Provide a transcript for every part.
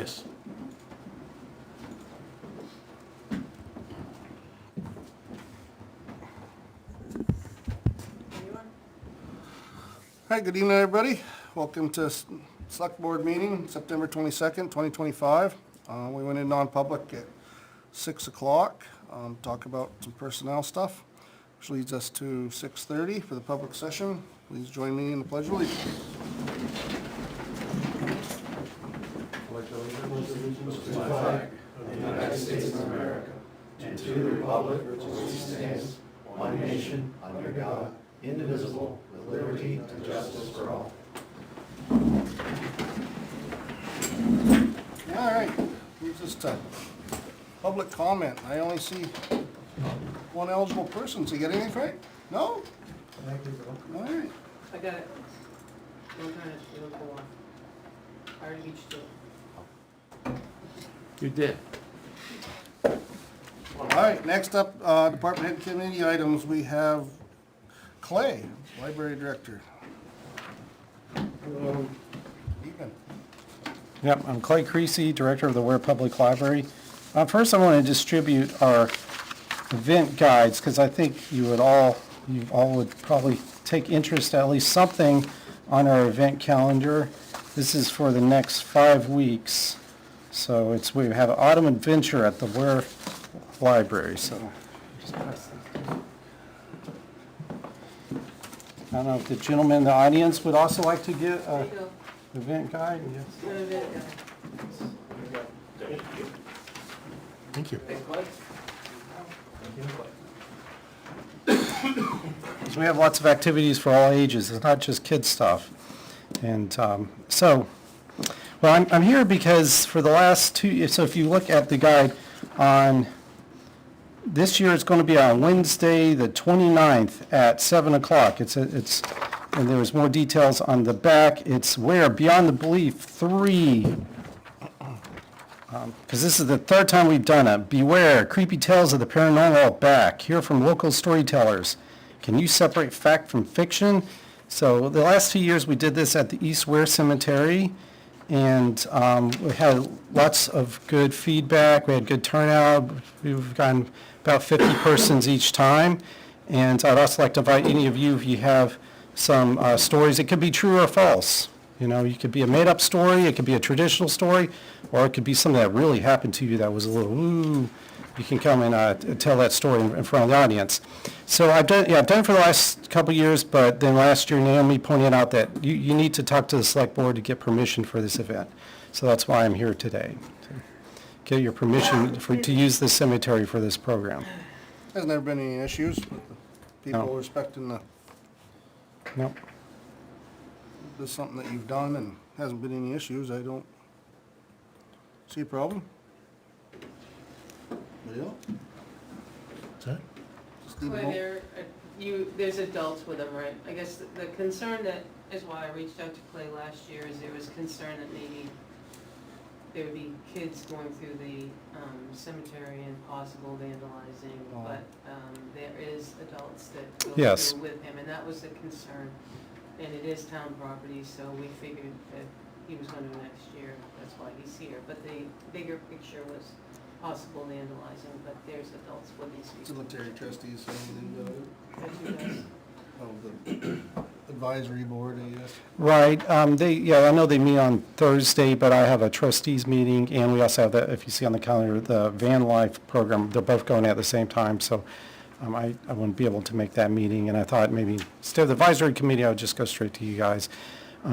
Yes. Hi, good evening, everybody. Welcome to Select Board meeting, September 22nd, 2025. We went in non-public at 6 o'clock, talk about some personnel stuff, which leads us to 6:30 for the public session. Please join me in the pledge of allegiance. To the flag of the United States of America and to the republic for which it stands, one nation, under God, indivisible, with liberty and justice for all. All right, moves us to public comment. I only see one eligible person. So you got anything, Frank? No? Thank you, Bill. All right. I got it. Don't turn it, it'll go off. I already reached it. You did. All right, next up, department head committee items, we have Clay, library director. Evening. Yep, I'm Clay Creasy, Director of the Ware Public Library. First, I want to distribute our event guides, because I think you all would probably take interest, at least something, on our event calendar. This is for the next 5 weeks. So we have an autumn adventure at the Ware Library, so. I don't know if the gentleman in the audience would also like to get There an you go. event guide? Yes. Go to it, Thank you. So we have lots of activities for all ages. It's not just kid stuff. And well, I'm here because for the last 2, so if you look at the guide on, this year it's going to be on Wednesday, the 29th at 7 o'clock. And there's more details on the back. It's Ware Beyond the Belief 3. Because this is the 3rd time we've done it. Beware, creepy tales of the paranormal back. Hear from local storytellers. Can you separate fact from fiction? So the last 2 years we did this at the East Ware Cemetery, and we had lots of good feedback. We had good turnout. We've gotten about 50 persons each time. And I'd also like to invite any of you, if you have some stories, it could be true or false. You know, it could be a made-up story, it could be a traditional story, or it could be something that really happened to you that was a little, ooh. You can come and tell that story in front of the audience. So I've done it for the last couple of years, but then last year Naomi pointed out that you need to talk to the select board to get permission for this event. So that's why I'm here today, to get your permission to use the cemetery for this program. Has never been any issues with the people No. respecting No. this is something that you've done and hasn't been any issues. I don't see a problem. Leo? Is that? Just need a Well, vote. there's adults with them, right? I guess the concern that is why I reached out to Clay last year is there was concern that maybe there would be kids going through the cemetery and possible vandalizing, Oh. but there is adults that go Yes. through with him, and that was the concern. And it is town property, so we figured that he was going to next year, that's why he's here. But the bigger picture was possible vandalizing, but there's adults with these people. Cemetery trustees saying That you guys- the advisory board, I guess. Right, I know they meet on Thursday, but I have a trustees meeting, and we also have the, if you see on the calendar, the van life program, they're both going at the same time, so I wouldn't be able to make that meeting, and I thought maybe instead of the advisory committee, I would just go straight to you guys.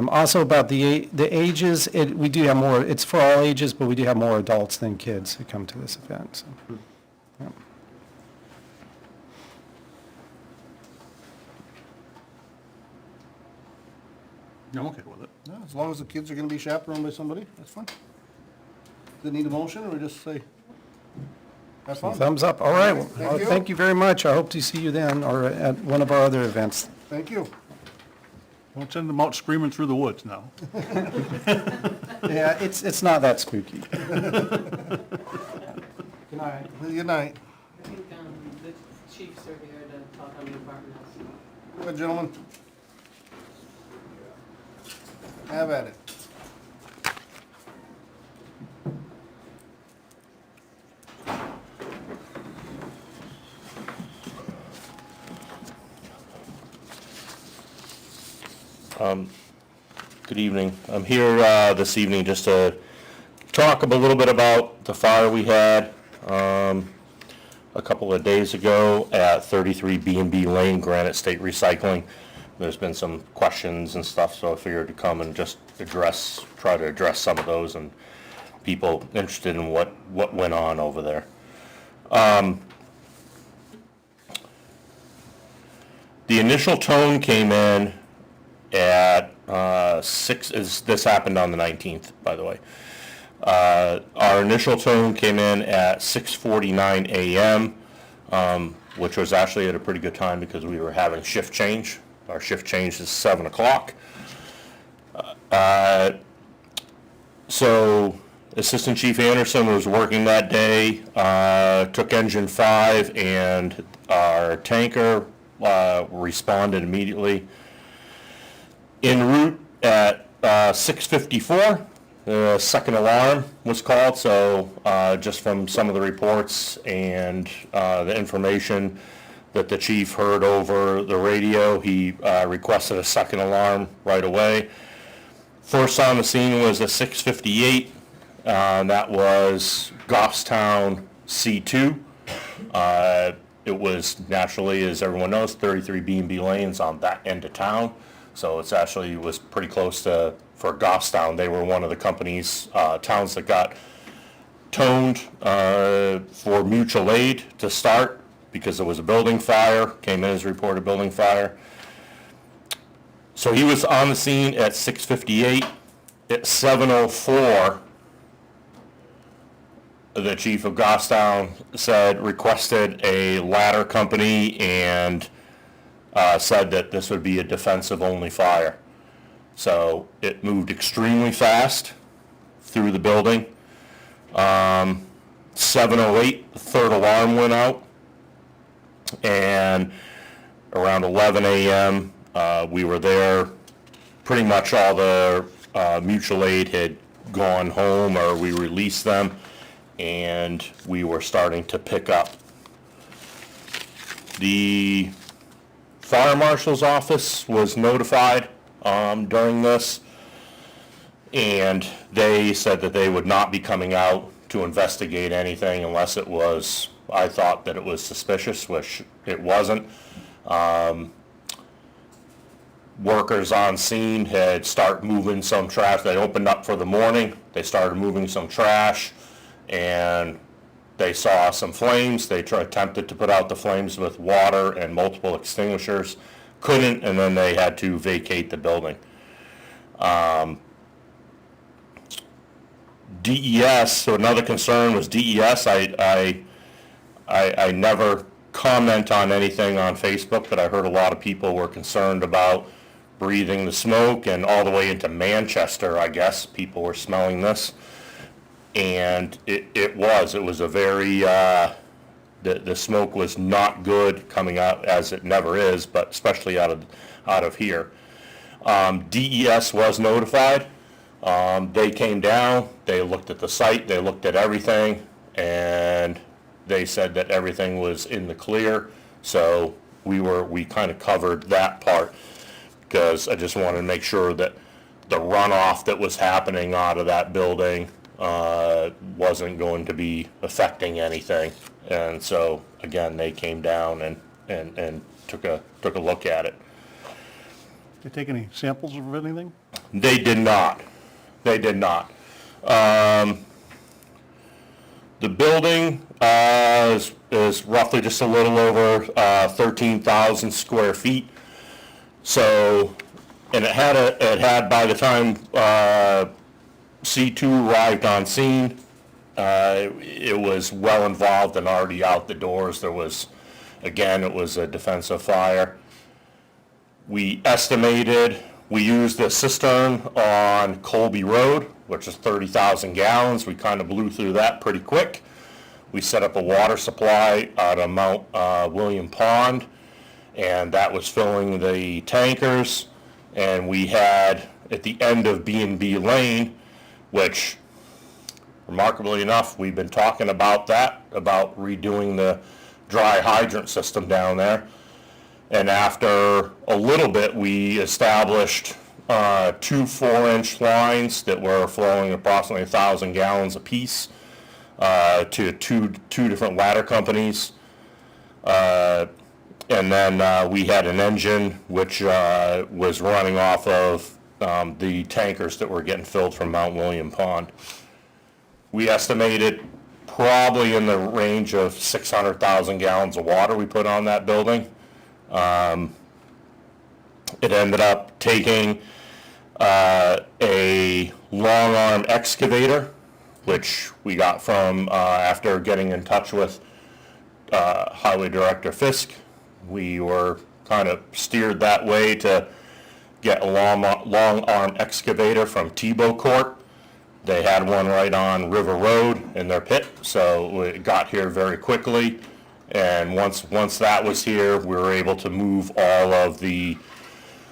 Also about the ages, we do have more, it's for all ages, but we do have more adults than kids who come to this event, so. Yeah. I'm okay with it. No, as long as the kids are gonna be chaperoned by somebody, that's fine. Does it need a motion, or we just say, have fun? Thumbs up, all right. Well, Thank you. thank you very much. I hope to see you then, or at one of our other events. Thank you. Don't send them out screaming through the woods now. Yeah, it's not that spooky. Good night. Good night. I think the chiefs are here to talk on the apartments. Go ahead, gentlemen. Have at it. Good evening. I'm here this evening just to talk a little bit about the fire we had a couple of days ago at 33 B&B Lane, Granite State Recycling. There's been some questions and stuff, so I figured to come and just try to address some of those and people interested in what went on over there. The initial tone came in at 6, this happened on the 19th, by the way. Our initial tone came in at 6:49 a.m., which was actually at a pretty good time because we were having shift change. Our shift change is 7 o'clock. So Assistant Chief Anderson was working that day, took engine 5 and our tanker responded immediately. En route at 6:54, the second alarm was called, so just from some of the reports and the information that the chief heard over the radio, he requested a second alarm right away. First on the scene was a 6:58, that was Goffstown C2. It was naturally, as everyone knows, 33 B&B Lanes on that end of town. So it's actually was pretty close to, for Goffstown, they were one of the companies, towns that got toned for mutual aid to start because there was a building fire, came in as reported building fire. So he was on the scene at 6:58. At 7:04, the chief of Goffstown requested a ladder company and said that this would be a defensive only fire. So it moved extremely fast through the building. 7:08, the third alarm went out, and around 11 a.m. We were there. Pretty much all the mutual aid had gone home, or we released them, and we were starting to pick up. The fire marshal's office was notified during this, and they said that they would not be coming out to investigate anything unless it was, I thought that it was suspicious, which it wasn't. Workers on scene had started moving some trash. They opened up for the morning. They started moving some trash, and they saw some flames. They attempted to put out the flames with water and multiple extinguishers. Couldn't, and then they had to vacate the building. DES, so another concern was DES. I never comment on anything on Facebook, but I heard a lot of people were concerned about breathing the smoke, and all the way into Manchester, I guess, people were smelling this. And it was a very, the smoke was not good coming out, as it never is, but especially out of here. DES was notified. They came down, they looked at the site, they looked at everything, and they said that everything was in the clear. So we kind of covered that part, because I just wanted to make sure that the runoff that was happening out of that building wasn't going to be affecting anything. And so again, they came down and took a look at it. Did they take any samples of anything? They did not. The building is roughly just a little over 13,000 square feet. So, and it had by the time C2 arrived on scene, it was well involved and already out the doors. There was, again, it was a defensive fire. We estimated, we used a cistern on Colby Road, which is 30,000 gallons. We kind of blew through that pretty quick. We set up a water supply out of Mount William Pond, and that was filling the tankers. And we had, at the end of B&B Lane, which, remarkably enough, we've been talking about that, about redoing the dry hydrant system down there. And after a little bit, we established two 4-inch lines that were flowing approximately 1,000 gallons apiece to two different ladder companies. And then we had an engine which was running off of the tankers that were getting filled from Mount William Pond. We estimated probably in the range of 600,000 gallons of water we put on that building. It ended up taking a long arm excavator, which we got from after getting in touch with Highway Director Fisk. We were kind of steered that way to get a long arm excavator from Tebow Court. They had one right on River Road in their pit, so it got here very quickly. And once that was here, we were able to move all of the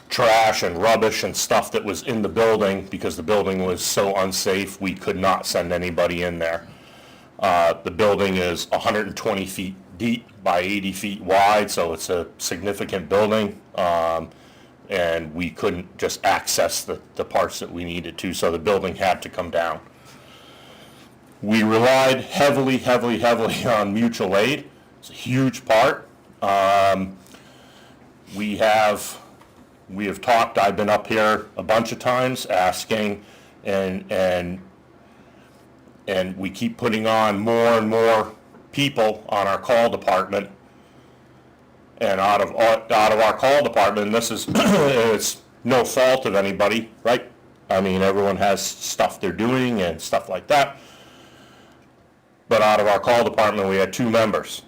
trash and rubbish and stuff that was in the building, because the building was so unsafe, we could not send anybody in there. The building is 120 feet deep by 80 feet wide, so it's a significant building. And we couldn't just access the parts that we needed to, so the building had to come down. We relied heavily on mutual aid. It's a huge part. We have talked, I've been up here a bunch of times asking, and we keep putting on more and more people on our call department. And out of our call department, and this is it's no fault of anybody, right? I mean, everyone has stuff they're doing and stuff like that. But out of our call department, we had 2 members.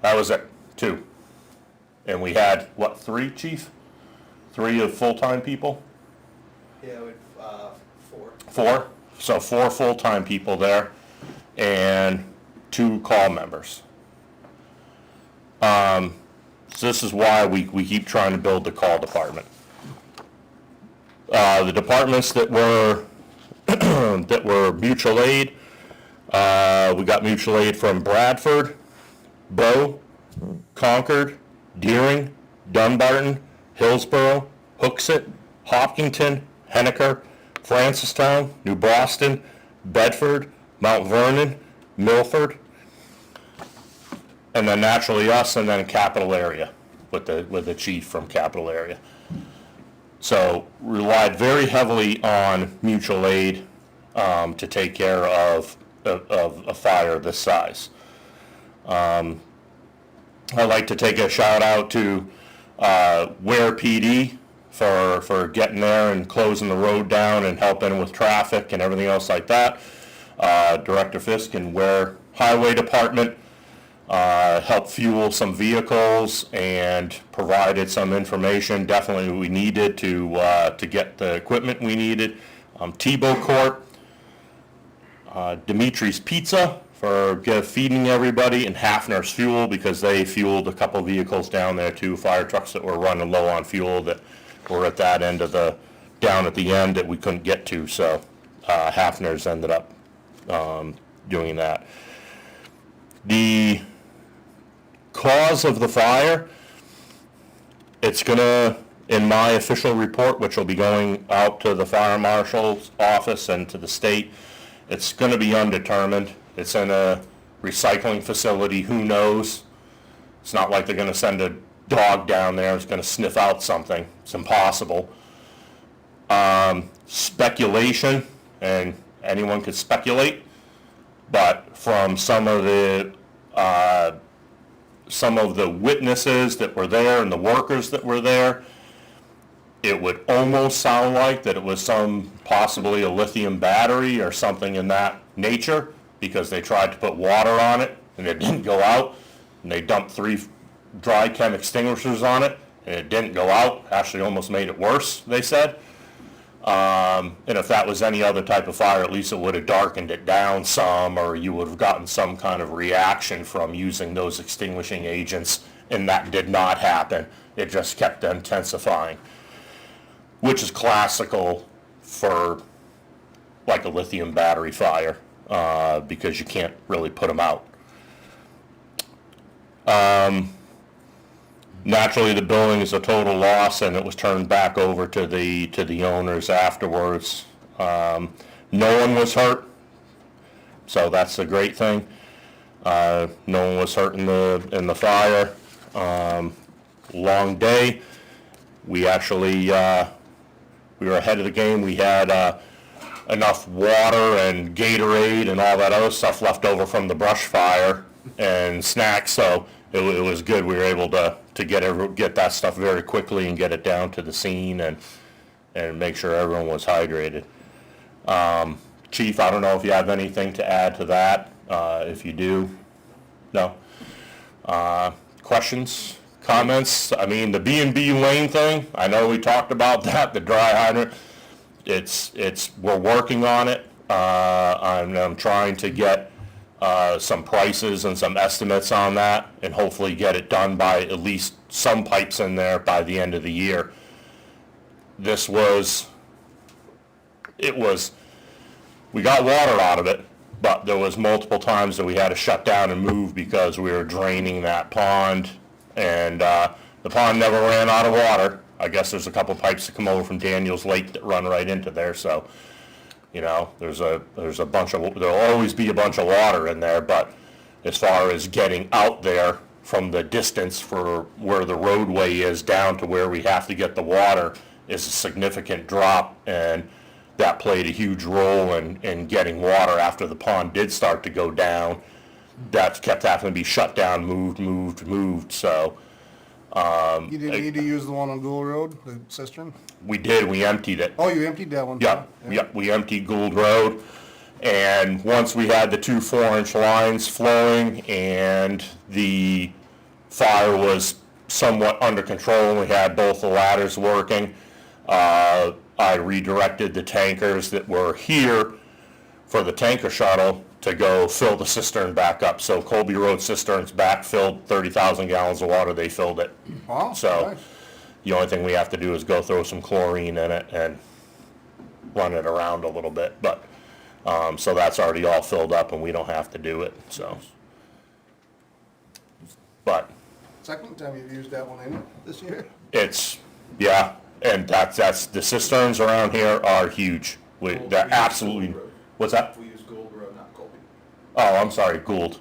That was it, 2. And we had, what, 3, Chief? 3 of full-time people? Yeah, with 4. 4? So 4 full-time people there and 2 call members. So this is why we keep trying to build the call department. The departments that were that were mutual aid, we got mutual aid from Bradford, Bow, Concord, Deering, Dunbarton, Hillsborough, Hooksett, Hopkinton, Henniker, Francistown, New Boston, Bedford, Mount Vernon, Milford, and then naturally us, and then capital area with the chief from capital area. So relied very heavily on mutual aid to take care of a fire this size. I'd like to take a shout out to Ware PD for getting there and closing the road down and helping with traffic and everything else like that. Director Fisk and Ware Highway Department helped fuel some vehicles and provided some information definitely we needed to get the equipment we needed. Tebow Court, Dimitri's Pizza for feeding everybody, and Hafner's Fuel because they fueled a couple vehicles down there too, fire trucks that were running low on fuel that were at that end of down at the end that we couldn't get to, so Hafner's ended up doing that. The cause of the fire, it's gonna, in my official report, which will be going out to the fire marshal's office and to the state, it's gonna be undetermined. It's in a recycling facility, who knows? It's not like they're gonna send a dog down there that's gonna sniff out something. It's impossible. Speculation, and anyone could speculate, but from some of the witnesses that were there and the workers that were there, it would almost sound like that it was possibly a lithium battery or something in that nature, because they tried to put water on it and it didn't go out, and they dumped 3 dry chem extinguishers on it and it didn't go out, actually almost made it worse, they said. And if that was any other type of fire, at least it would have darkened it down some, or you would have gotten some kind of reaction from using those extinguishing agents, and that did not happen. It just kept intensifying, which is classical for like a lithium battery fire, because you can't really put them out. Naturally, the building is a total loss, and it was turned back over to the owners afterwards. No one was hurt, so that's a great thing. No one was hurt in the fire. Long day. We actually we were ahead of the game. We had enough water and Gatorade and all that other stuff left over from the brush fire and snacks, so it was good. We were able to get that stuff very quickly and get it down to the scene and make sure everyone was hydrated. Chief, I don't know if you have anything to add to that. If you do, no. Questions, comments? I mean, the B&B lane thing, I know we talked about that, the dry hydrant. We're working on it. I'm trying to get some prices and some estimates on that, and hopefully get it done by at least some pipes in there by the end of the year. We got water out of it, but there was multiple times that we had to shut down and move because we were draining that pond, and the pond never ran out of water. I guess there's a couple pipes that come over from Daniels Lake that run right into there, so, you know, there'll always be a bunch of water in there, but as far as getting out there from the distance for where the roadway is down to where we have to get the water is a significant drop, and that played a huge role in getting water after the pond did start to go down. That kept having to be shut down, moved, so. You didn't need to use the one on Gould Road, the cistern? We did, we emptied it. Oh, you emptied that one? Yep, we emptied Gould Road, and once we had the 2 4-inch lines flowing and the fire was somewhat under control and we had both the ladders working, I redirected the tankers that were here for the tanker shuttle to go fill the cistern back up. So Colby Road cistern's back filled, 30,000 gallons of water, they filled it. Wow, So nice. the only thing we have to do is go throw some chlorine in it and run it around a little bit, but, so that's already all filled up and we don't have to do it, so. But Second time you've used that one in this year? yeah, and that's, the cisterns around here are huge. They're absolutely, what's that? We use Gould Road, not Colby. Oh, I'm sorry, Gould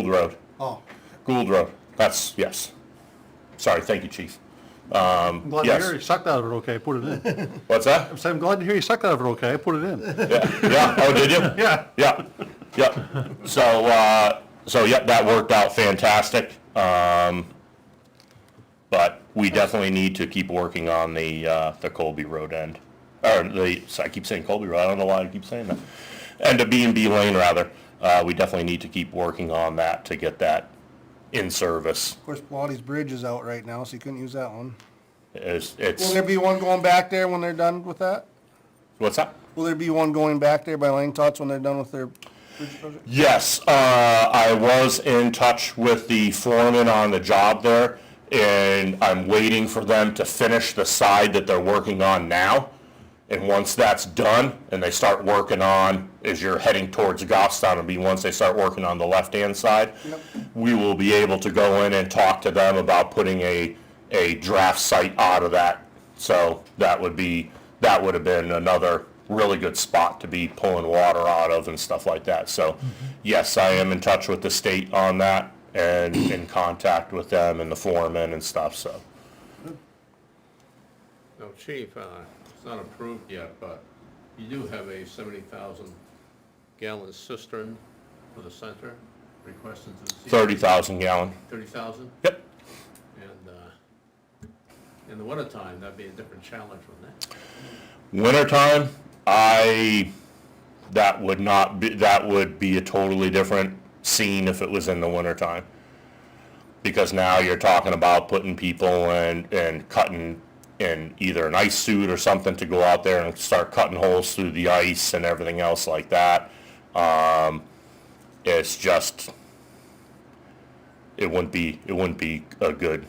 Road, Oh, Gould Road, yes. Sorry, thank you, chief. I'm glad to Yes. hear you sucked out of it okay, put it in. What's that? I'm saying, I'm glad to hear you sucked out of it okay, put it in. Yeah, oh, did you? Yeah. Yeah. So yeah, that worked out fantastic. But we definitely need to keep working on the Colby Road end. I keep saying Colby Road, I don't know why I keep saying that. And the B&B lane, rather. We definitely need to keep working on that to get that in service. of course, Pilates Bridge is out right now, so you couldn't use that one. Will It's, there be one going back there when they're done with that? what's that? Will there be one going back there by Lang Tots when they're done with their bridge project? Yes, I was in touch with the foreman on the job there, and I'm waiting for them to finish the side that they're working on now. And once that's done, and they start working on, as you're heading towards Goffstown, it'll be once they start working on the left-hand side, we will be able to go in and talk to them about putting a draft site out of that. So that would have been another really good spot to be pulling water out of and stuff like that. So, yes, I am in touch with the state on that and in contact with them and the foreman and stuff, so. No, Chief, it's not approved yet, but you do have a 70,000 gallon cistern for the center requested to the city. 30,000 gallon. 30,000? Yep. And in the wintertime, that'd be a different challenge, wouldn't it? Wintertime, that would be a totally different scene if it was in the wintertime. Because now you're talking about putting people and cutting in either an ice suit or something to go out there and start cutting holes through the ice and everything else like that. It's just, it wouldn't be a good, it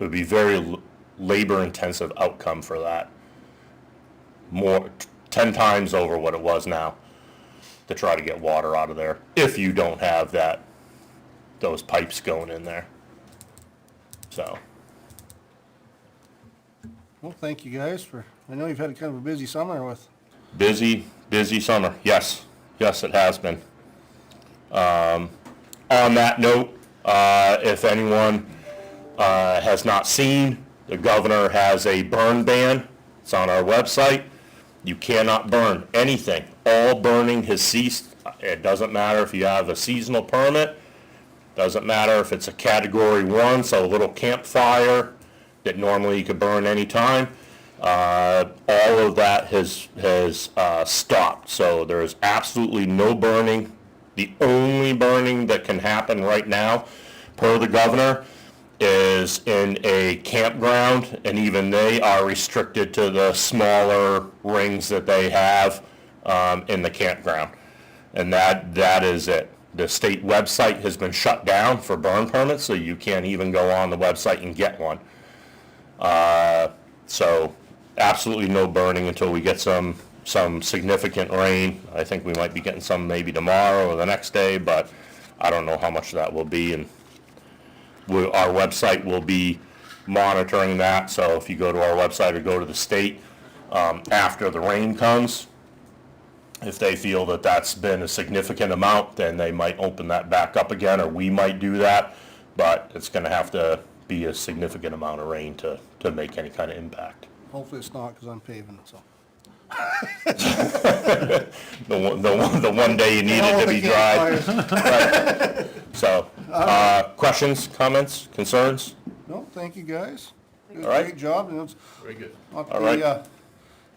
would be very labor intensive outcome for that. More, 10 times over what it was now to try to get water out of there if you don't have those pipes going in there. So, Well, thank you guys I know you've had kind of a busy summer with, busy summer, yes, yes, it has been. On that note, if anyone has not seen, the governor has a burn ban. It's on our website. You cannot burn anything. All burning has ceased. It doesn't matter if you have a seasonal permit. Doesn't matter if it's a category 1, so a little campfire that normally you could burn anytime. All of that has stopped. So there's absolutely no burning. The only burning that can happen right now, per the governor, is in a campground, and even they are restricted to the smaller rings that they have in the campground. And that is it. The state website has been shut down for burn permits, so you can't even go on the website and get one. So absolutely no burning until we get some significant rain. I think we might be getting some maybe tomorrow or the next day, but I don't know how much that will be, and our website will be monitoring that. So if you go to our website or go to the state after the rain comes, if they feel that that's been a significant amount, then they might open that back up again, or we might do that, but it's going to have to be a significant amount of rain to make any kind of impact. hopefully it's not because I'm paving, so. The one day you need it to be dry. Right. So, questions, comments, concerns? No, thank you guys. Did a All right. great job, and it's Very good. not All right.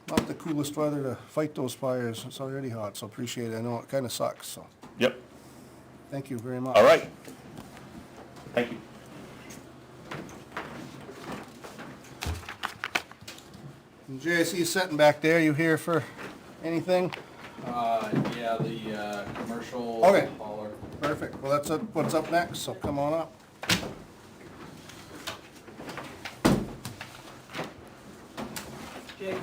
not the coolest weather to fight those fires. It's already hot, so appreciate it. I know it kinda sucks, so Yep. thank you very much. All right. Thank you. And Jay, I see you sitting back there. You here for anything? Yeah, the commercial Okay. hauler. Perfect. Well, that's what's up next, so come on up. Jay,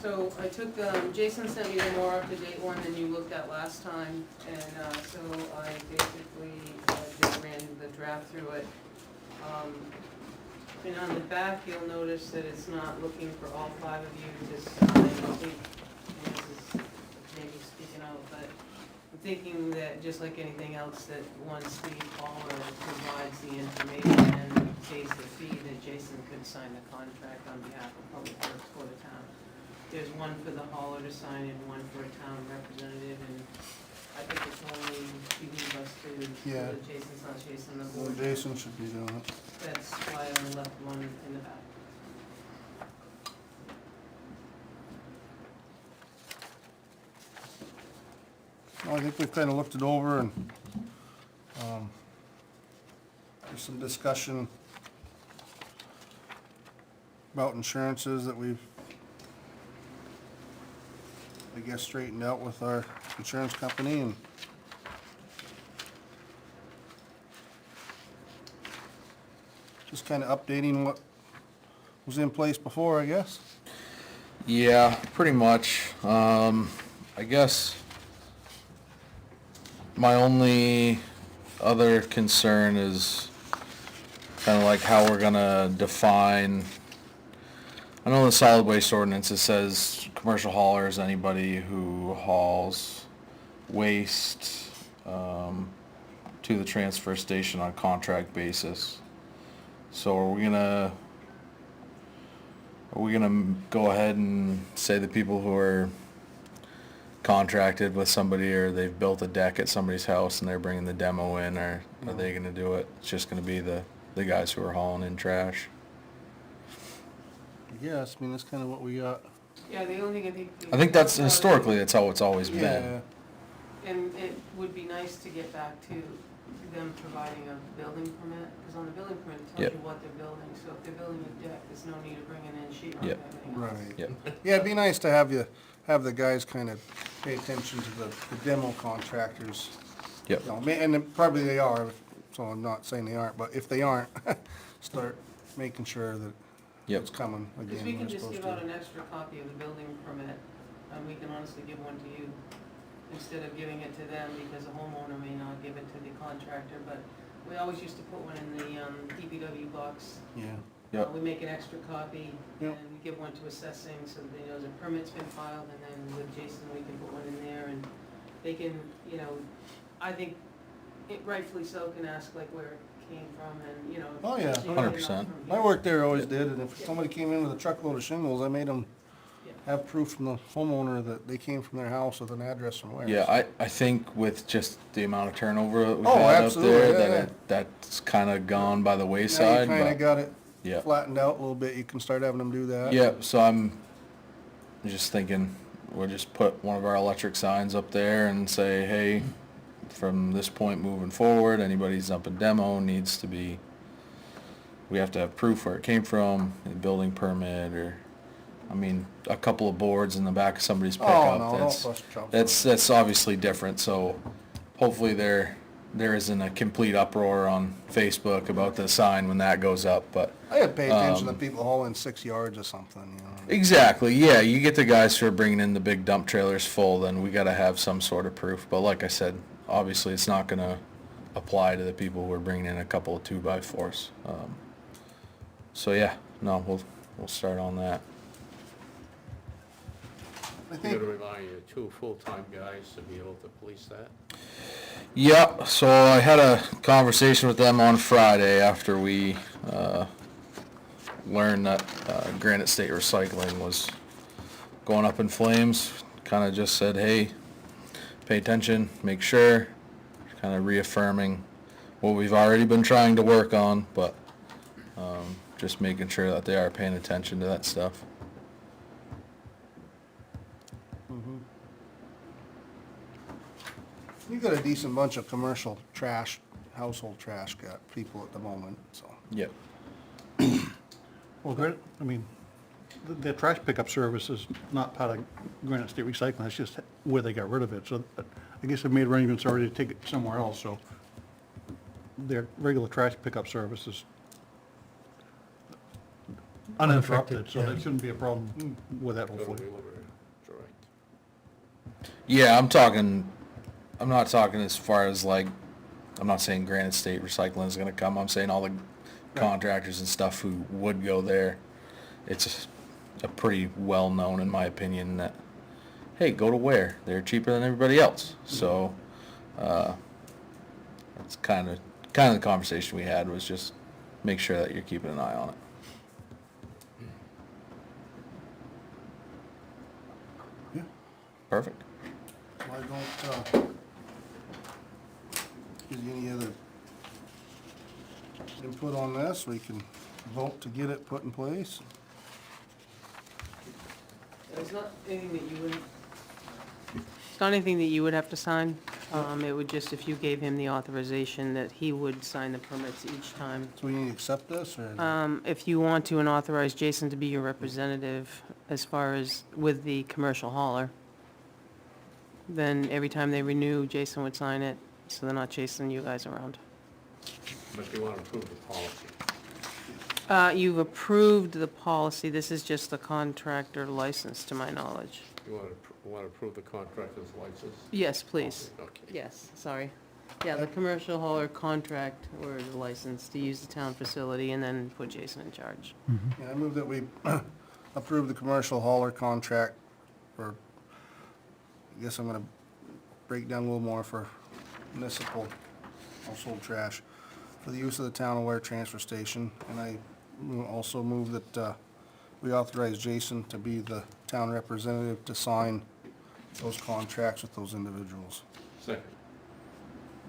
so I took, Jason sent me the more up-to-date one than you looked at last time, and so I basically just ran the draft through it. And on the back, you'll notice that it's not looking for all 5 of you to sign. I think, and this is maybe speaking out, but I'm thinking that just like anything else, that once the hauler provides the information and pays the fee, that Jason could sign the contract on behalf of Public Works for the town. There's one for the hauler to sign and one for a town representative, and I think it's only behoove us to, Yeah. that Jason's not chasing the Well, board. Jason should be doing it. That's why I only left one in the back. Well, I think we've kinda looked it over, and there's some discussion about insurances that we've, I guess, straightened out with our insurance company, and just kinda updating what was in place before, I guess. Yeah, pretty much. I guess my only other concern is kind of like how we're gonna define. I know the solid waste ordinance, it says commercial hauler is anybody who hauls waste to the transfer station on a contract basis. So are we gonna go ahead and say the people who are contracted with somebody, or they've built a deck at somebody's house and they're bringing the demo in, or are they gonna do it? It's just gonna be the guys who are hauling in trash? Yes, I mean, that's kinda what we got. Yeah, the only thing I think that's historically, that's how it's always Yeah, been. And it would be nice to get back to them providing a building permit, because on the building permit, it tells Yep. you what they're building, so if they're building a deck, there's no need of bringing in sheet rock Yep. or anything else. right. Yep. Yeah, it'd be nice to have the guys kind of pay attention to the demo contractors. Yep. You know, and then probably they are, so I'm not saying they aren't, but if they aren't, start making sure that Yep. it's coming again. Because we when can it's just supposed give out to. an extra copy of the building permit, and we can honestly give one to you, instead of giving it to them, because the homeowner may not give it to the contractor, but we always used to put one in the DPW box. Yeah. Yep. We make an extra copy, and Yep. we give one to assessing, so they know the permit's been filed, and then with Jason, we can put one in there, and they can, you know, I think it rightfully so can ask like where it came from, and, you know. Oh, yeah. usually they're not 100%. from My here. work there always did, and if somebody came in with a truckload of shingles, I made them Yeah. have proof from the homeowner that they came from their house with an address from where. Yeah, I think with just the amount of turnover that we've Oh, had up absolutely, there, yeah, that yeah. that's kinda gone by the Now wayside, you kinda but, got it yeah. flattened out a little bit, you can start having them do that. Yeah, so I'm just thinking, we'll just put one of our electric signs up there and say, hey, from this point moving forward, anybody who's up in demo needs to be, we have to have proof where it came from, a building permit, or, I mean, a couple of boards in the back of somebody's Oh, pickup, no, don't that's, bust chops. that's obviously different, so hopefully there isn't a complete uproar on Facebook about the sign when that goes up, but. I gotta pay attention to people hauling 6 yards or something, you know. Exactly, yeah, you get the guys who are bringing in the big dump trailers full, then we gotta have some sort of proof, but like I said, obviously it's not gonna apply to the people who are bringing in a couple of 2x4s. So yeah, no, we'll start on that. I You think, gotta rely on your 2 full-time guys to be able to police that. Yeah, so I had a conversation with them on Friday after we, learned that, Granite State Recycling was going up in flames. Kinda just said, hey, pay attention, make sure, kinda reaffirming what we've already been trying to work on, but, just making sure that they are paying attention to that stuff. you got a decent bunch of commercial trash, household trash got people at the moment, so. Yep. Well, great, I mean, the trash pickup service is not part of Granite State Recycling, it's just where they got rid of it, so I guess they've made arrangements already to take it somewhere else, so their regular trash pickup service is uninterrupted, so there shouldn't be a problem with that Go to hopefully. Wheeler, that's right. Yeah, I'm not talking as far as like, I'm not saying Granite State Recycling is gonna come, I'm saying all the contractors and stuff who would go there. It's a pretty well-known, in my opinion, that, hey, go to Ware, they're cheaper than everybody else, so, that's kinda the conversation we had, was just make sure that you're keeping an eye on it. Yeah. Perfect. Why don't, give you any other input on this, we can vote to get it put in place. It's not anything that you would, it's not anything that you would have to sign. It would just, if you gave him the authorization, that he would sign the permits each time. So we need to accept this, or? If you want to, and authorize Jason to be your representative as far as with the commercial hauler, then every time they renew, Jason would sign it, so they're not chasing you guys around. But you wanna approve the policy. You've approved the policy, this is just the contractor license, to my knowledge. You wanna approve the contractor's license? Yes, please. Okay. Yes, sorry. Yeah, the commercial hauler contract or the license to use the town facility and then put Jason in charge. Yeah, I move that we approve the commercial hauler contract for, I guess I'm gonna break down a little more, for municipal household trash for the use of the town of Ware transfer station. And I also move that, we authorize Jason to be the town representative to sign those contracts with those individuals. Second.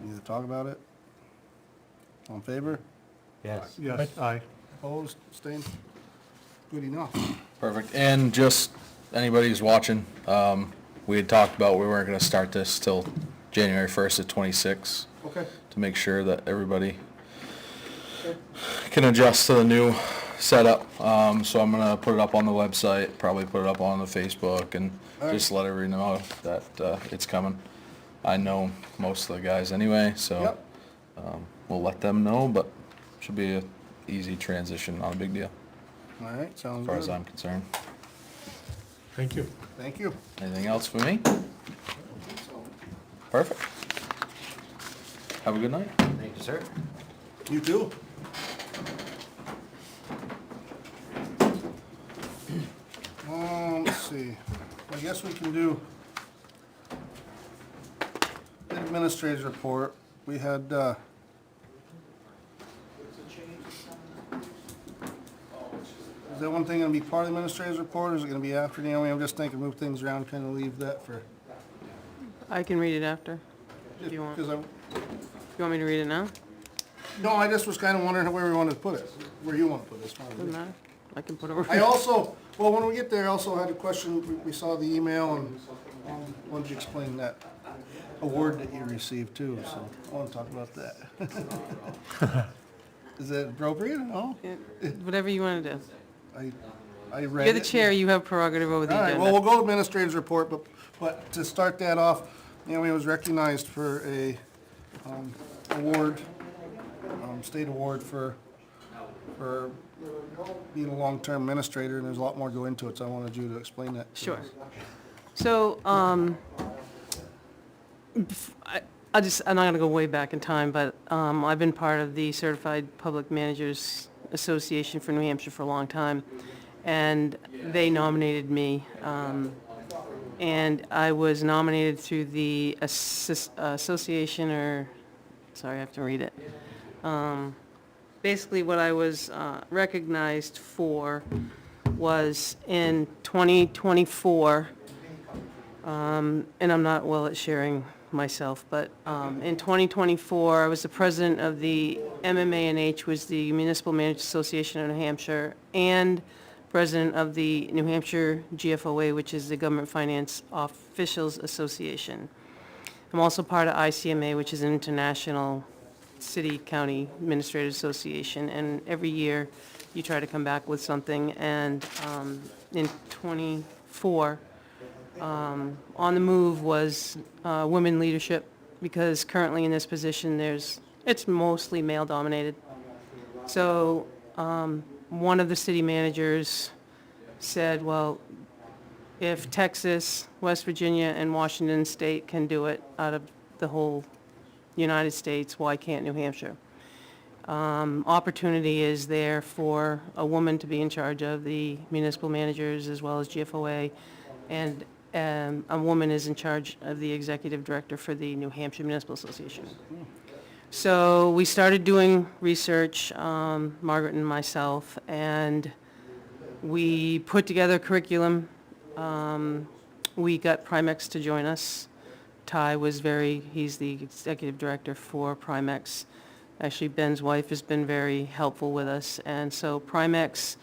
Need to talk about it? All in favor? Yes. Yes, aye. Opposed? Abstained? Good enough. Perfect, and just, anybody who's watching, we had talked about we weren't gonna start this till January 1st of '26, Okay. to make sure that everybody can adjust to the new setup. So I'm gonna put it up on the website, probably put it up on the Facebook, and just let everybody know that, it's coming. I know most of the guys anyway, so, Yep. we'll let them know, but should be a easy transition, not a big deal, All right, as sounds far as good. I'm concerned. Thank you. Thank you. Anything else for me? Perfect. Have a good night. Thank you, sir. You too. Let's see, I guess we can do the administrator's report. We had, is that one thing gonna be part of the administrator's report, or is it gonna be after, Naomi? I'm just thinking, move things around, kinda leave that for. I can read it after. If you want. Because You want me to read it now? no, I just was kinda wondering where we wanted to put it, where you wanna put this one. Doesn't matter. I can put it. I also, well, when we get there, I also had a question, we saw the email, and why don't you explain that award that you received too, so I wanna talk about that. Is that appropriate, no? Yeah, whatever you want to do. I read it. You're the chair, you have prerogative over the All right, agenda. well, we'll go to administrator's report, but to start that off, Naomi was recognized for a, award, state award for being a long-term administrator, and there's a lot more go into it, so I wanted you to explain that. to Sure. us. So, I'm not gonna go way back in time, but, I've been part of the Certified Public Managers Association for New Hampshire for a long time, and they nominated me, and I was nominated through the association, or, sorry, I have to read it. Basically, what I was recognized for was in 2024, and I'm not well at sharing myself, but in 2024, I was the president of the MMA&H, was the Municipal Managers Association of New Hampshire, and president of the New Hampshire GFOA, which is the Government Finance Officials Association. I'm also part of ICMA, which is an international city county administrators association, and every year you try to come back with something, and in 24, on the move was women leadership, because currently in this position it's mostly male dominated. So one of the city managers said, well, if Texas, West Virginia, and Washington State can do it out of the whole United States, why can't New Hampshire? Opportunity is there for a woman to be in charge of the municipal managers as well as GFOA, and a woman is in charge of the executive director for the New Hampshire Municipal Association. So we started doing research, Margaret and myself, and we put together a curriculum. We got Primex to join us. Ty he's the executive director for Primex. Actually, Ben's wife has been very helpful with us. And so Primex,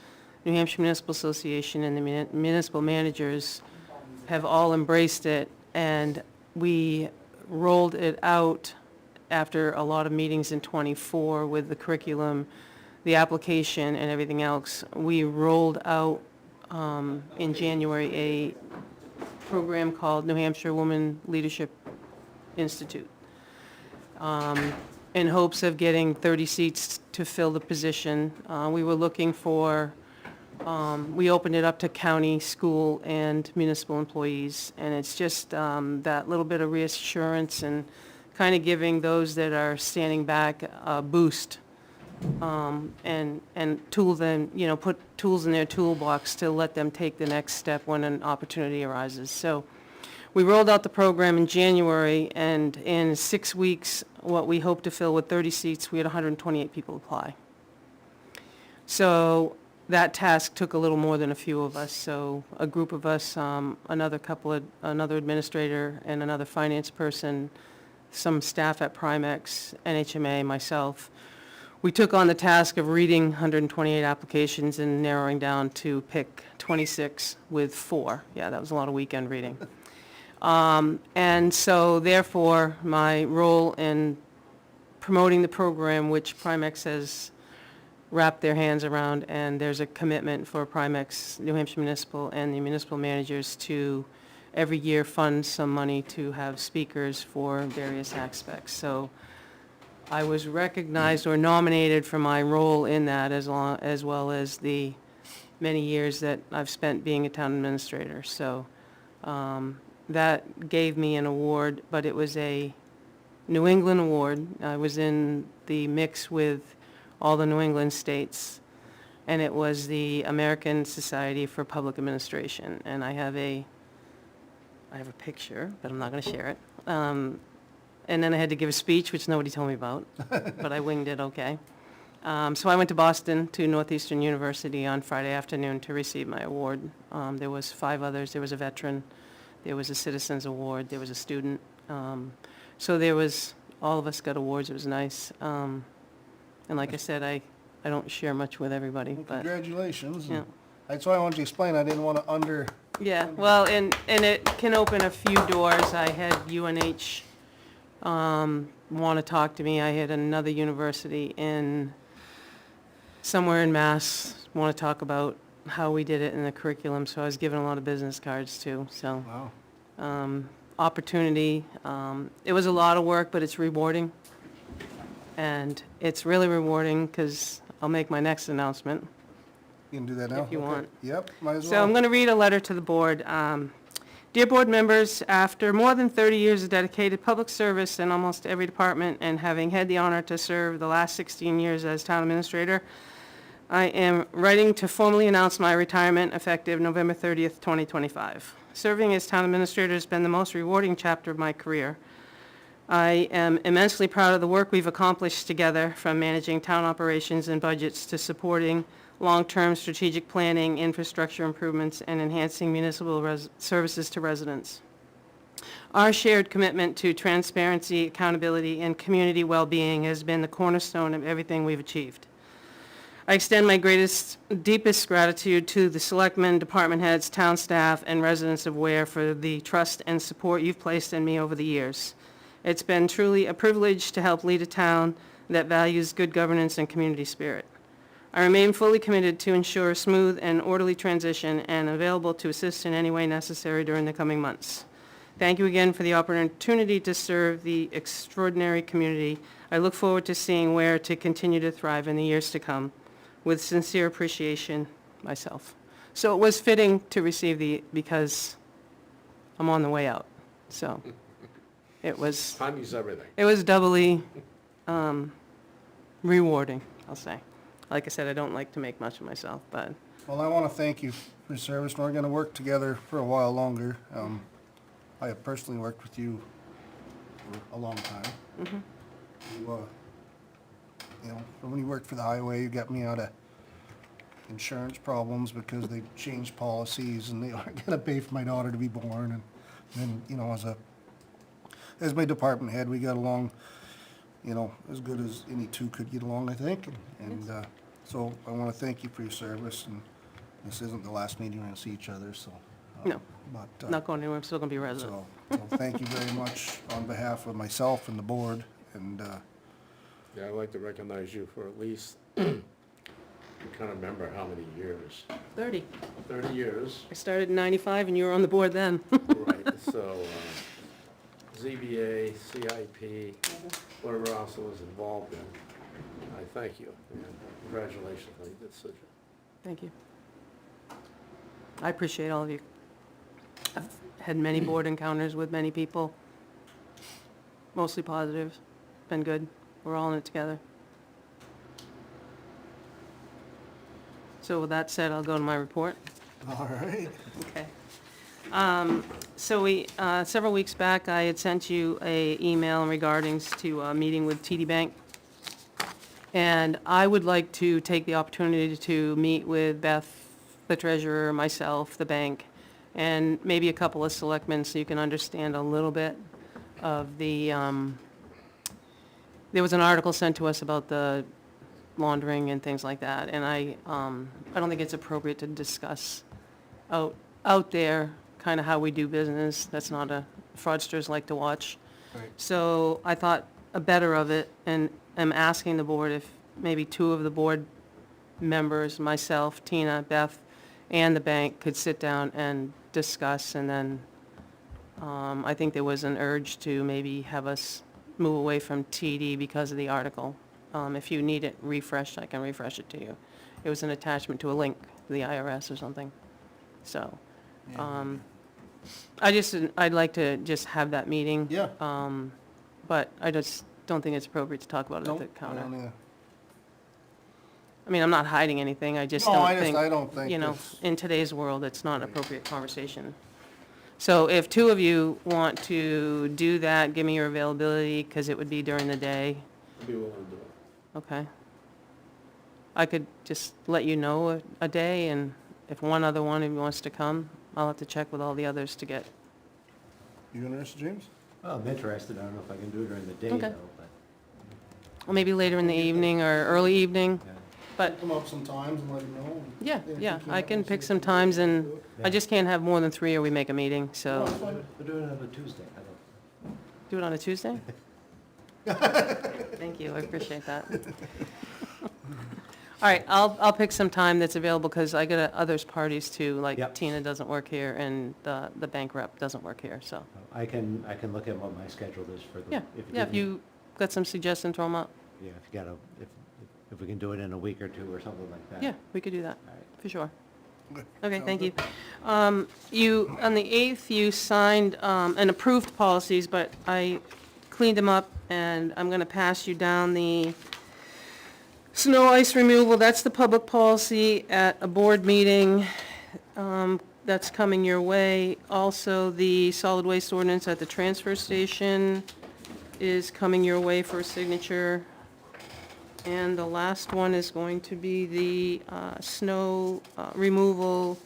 New Hampshire Municipal Association, and the municipal managers have all embraced it. And we rolled it out after a lot of meetings in '24 with the curriculum, the application, and everything else. We rolled out in January a program called New Hampshire Women Leadership Institute, in hopes of getting 30 seats to fill the position. We were looking for, we opened it up to county, school, and municipal employees, and it's just that little bit of reassurance and kind of giving those that are standing back a boost, and tool them, put tools in their toolbox to let them take the next step when an opportunity arises. So we rolled out the program in January, and in 6 weeks, what we hoped to fill with 30 seats, we had 128 people apply. So that task took a little more than a few of us. So a group of us, another administrator and another finance person, some staff at Primex, NHMA, myself, we took on the task of reading 128 applications and narrowing down to pick 26 with 4. Yeah, that was a lot of weekend reading. And so therefore, my role in promoting the program, which Primex has wrapped their hands around, and there's a commitment for Primex, New Hampshire Municipal, and the municipal managers to every year fund some money to have speakers for various aspects. So I was recognized or nominated for my role in that, as well as the many years that I've spent being a town administrator. So that gave me an award, but it was a New England Award. I was in the mix with all the New England states, and it was the American Society for Public Administration. And I have a picture, but I'm not going to share it. And then I had to give a speech, which nobody told me about, but I winged it okay. So I went to Boston, to Northeastern University on Friday afternoon to receive my award. There was 5 others. There was a veteran, there was a Citizens Award, there was a student. So there was, all of us got awards. It was nice. And like I said, I don't share much with everybody, Well, but, congratulations. yeah. That's why I wanted to explain, I didn't want to Yeah, well, and it can open a few doors. I had UNH want to talk to me. I had another university somewhere in Mass want to talk about how we did it in the curriculum, so I was given a lot of business cards too, so. Wow. Opportunity, it was a lot of work, but it's rewarding. And it's really rewarding because I'll make my next announcement. You can do that now? If you Okay. want. Yep, might as well. So I'm going to read a letter to the board. Dear board members, after more than 30 years of dedicated public service in almost every department and having had the honor to serve the last 16 years as town administrator, I am writing to formally announce my retirement effective November 30th, 2025. Serving as town administrator has been the most rewarding chapter of my career. I am immensely proud of the work we've accomplished together, from managing town operations and budgets to supporting long-term strategic planning, infrastructure improvements, and enhancing municipal services to residents. Our shared commitment to transparency, accountability, and community well-being has been the cornerstone of everything we've achieved. I extend my greatest, deepest gratitude to the selectmen, department heads, town staff, and residents of Ware for the trust and support you've placed in me over the years. It's been truly a privilege to help lead a town that values good governance and community spirit. I remain fully committed to ensure a smooth and orderly transition and available to assist in any way necessary during the coming months. Thank you again for the opportunity to serve the extraordinary community. I look forward to seeing Ware to continue to thrive in the years to come. With sincere appreciation, myself. So it was fitting to receive because I'm on the way out. So it was Timing's everything. doubly rewarding, I'll say. Like I said, I don't like to make much of myself, but Well, I want to thank you for your service, and we're going to work together for a while longer. I have personally worked with you for a long time. You know, when you worked for the highway, you got me out of insurance problems because they changed policies and they aren't gonna pay for my daughter to be born. And then, you know, as my department head, we got along, you know, as good as any two could get along, I think. And so I wanna thank you for your service, and this isn't the last meeting we're gonna see each other, so. no, But, not going anywhere. I'm still going to be a resident. so thank you very much on behalf of myself and the board, and, Yeah, I'd like to recognize you for at least, I'm trying to remember how many years. 30. 30 years, I started in 95 and you were on the board then. right, so, ZBA, CIP, whatever else I was involved in. I thank you, and congratulations on your decision. Thank you. I appreciate all of you. I've had many board encounters with many people, mostly positive. Been good. We're all in it together. So with that said, I'll go to my report. all right. Okay. So several weeks back, I had sent you a email in regarding to a meeting with TD Bank. And I would like to take the opportunity to meet with Beth, the treasurer, myself, the bank, and maybe a couple of selectmen so you can understand a little bit of the, there was an article sent to us about the laundering and things like that, and I don't think it's appropriate to discuss out there kind of how we do business. That's not fraudsters like to watch. Right. So I thought a better of it, and I'm asking the board if maybe 2 of the board members, myself, Tina, Beth, and the bank could sit down and discuss, and then I think there was an urge to maybe have us move away from TD because of the article. If you need it refreshed, I can refresh it to you. It was an attachment to a link to the IRS or something. So, I'd like to just have that meeting. Yeah. but I just don't think it's appropriate to talk about it at Nope, the I counter. don't either. I mean, I'm not hiding anything, I just No, don't I think, don't think you know, it's- in today's world, it's not an appropriate conversation. So if two of you want to do that, give me your availability, because it would be during the day, I'd be willing to do it. okay? I could just let you know a day, and if one other one of you wants to come, I'll have to check with all the others to get, You interested, James? Well, I'm interested, I don't know if I can do it during the day Okay. though, but, or maybe later in the evening or early evening, yeah. but, Come up sometimes and let him know. and yeah, if he yeah, can't, I can we'll see pick if some we can times, do and it. I just can't have more than 3 or we make a meeting, No, so, it's fine. We're doing it on a Tuesday, I don't. do it on a Tuesday? Thank you, I appreciate that. All right, I'll pick some time that's available, because I got others parties too, like Yep. Tina doesn't work here, and the bank rep doesn't work here, so. I can look at what my schedule is for the. Yeah, yeah, if give me- you got some suggestions, throw them out. Yeah, if you got if we can do it in a week or two or something like that. Yeah, we could do that, All right. for sure. Good. Okay, Sounds thank you. good. You, on the 8th, you signed and approved policies, but I cleaned them up, and I'm gonna pass you down the snow ice removal. That's the public policy at a board meeting. That's coming your way. Also, the solid waste ordinance at the transfer station is coming your way for a signature. And the last one is going to be the snow removal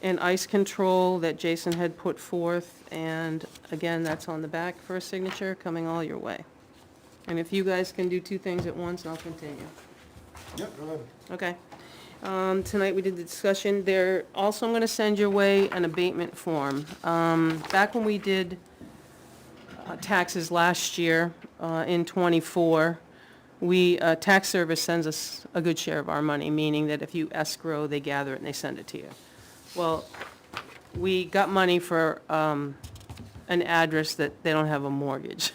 and ice control that Jason had put forth. And again, that's on the back for a signature, coming all your way. And if you guys can do 2 things at once, I'll continue. Yep, go ahead. Okay. Tonight we did the discussion. There, also I'm gonna send your way an abatement form. Back when we did taxes last year, in '24, tax service sends us a good share of our money, meaning that if you escrow, they gather it and they send it to you. Well, we got money for, an address that they don't have a mortgage.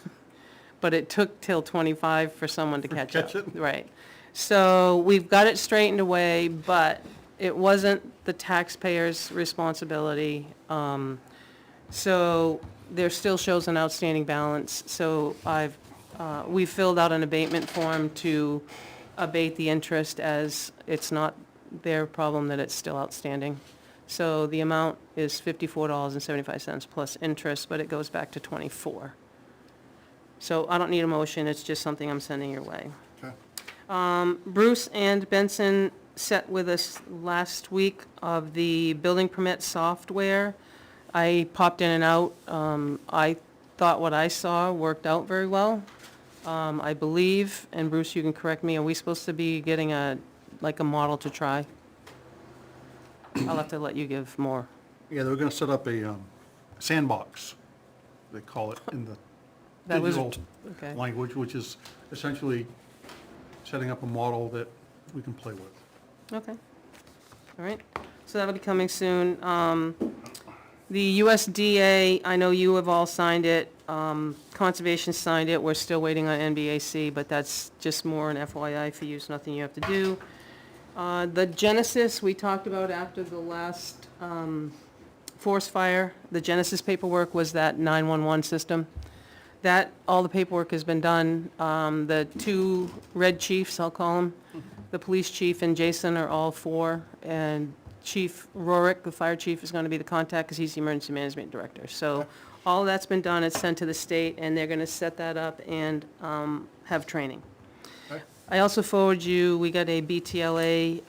But it took till '25 for someone to catch up. catch it? Right. So we've got it straightened away, but it wasn't the taxpayer's responsibility. So there still shows an outstanding balance. So we filled out an abatement form to abate the interest, as it's not their problem that it's still outstanding. So the amount is $54.75 plus interest, but it goes back to '24. So I don't need a motion, it's just something I'm sending your way. Okay. Bruce and Benson sat with us last week of the building permit software. I popped in and out. I thought what I saw worked out very well. I believe, and Bruce, you can correct me, are we supposed to be getting a model to try? I'll have to let you give more. Yeah, they were gonna set up a sandbox, they call it in the That was, digital okay. language, which is essentially setting up a model that we can play with. Okay, all right, so that'll be coming soon. The USDA, I know you have all signed it, Conservation signed it, we're still waiting on NBAC, but that's just more an FYI for you, it's nothing you have to do. The Genesis, we talked about after the last forest fire, the Genesis paperwork was that 911 system. That, all the paperwork has been done. The 2 red chiefs, I'll call them, the police chief and Jason are all for, and Chief Rorick, the fire chief, is gonna be the contact, because he's the emergency management director. So, all that's been done, it's sent to the state, and they're gonna set that up and have training. Okay. I also forwarded you, we got a BTLA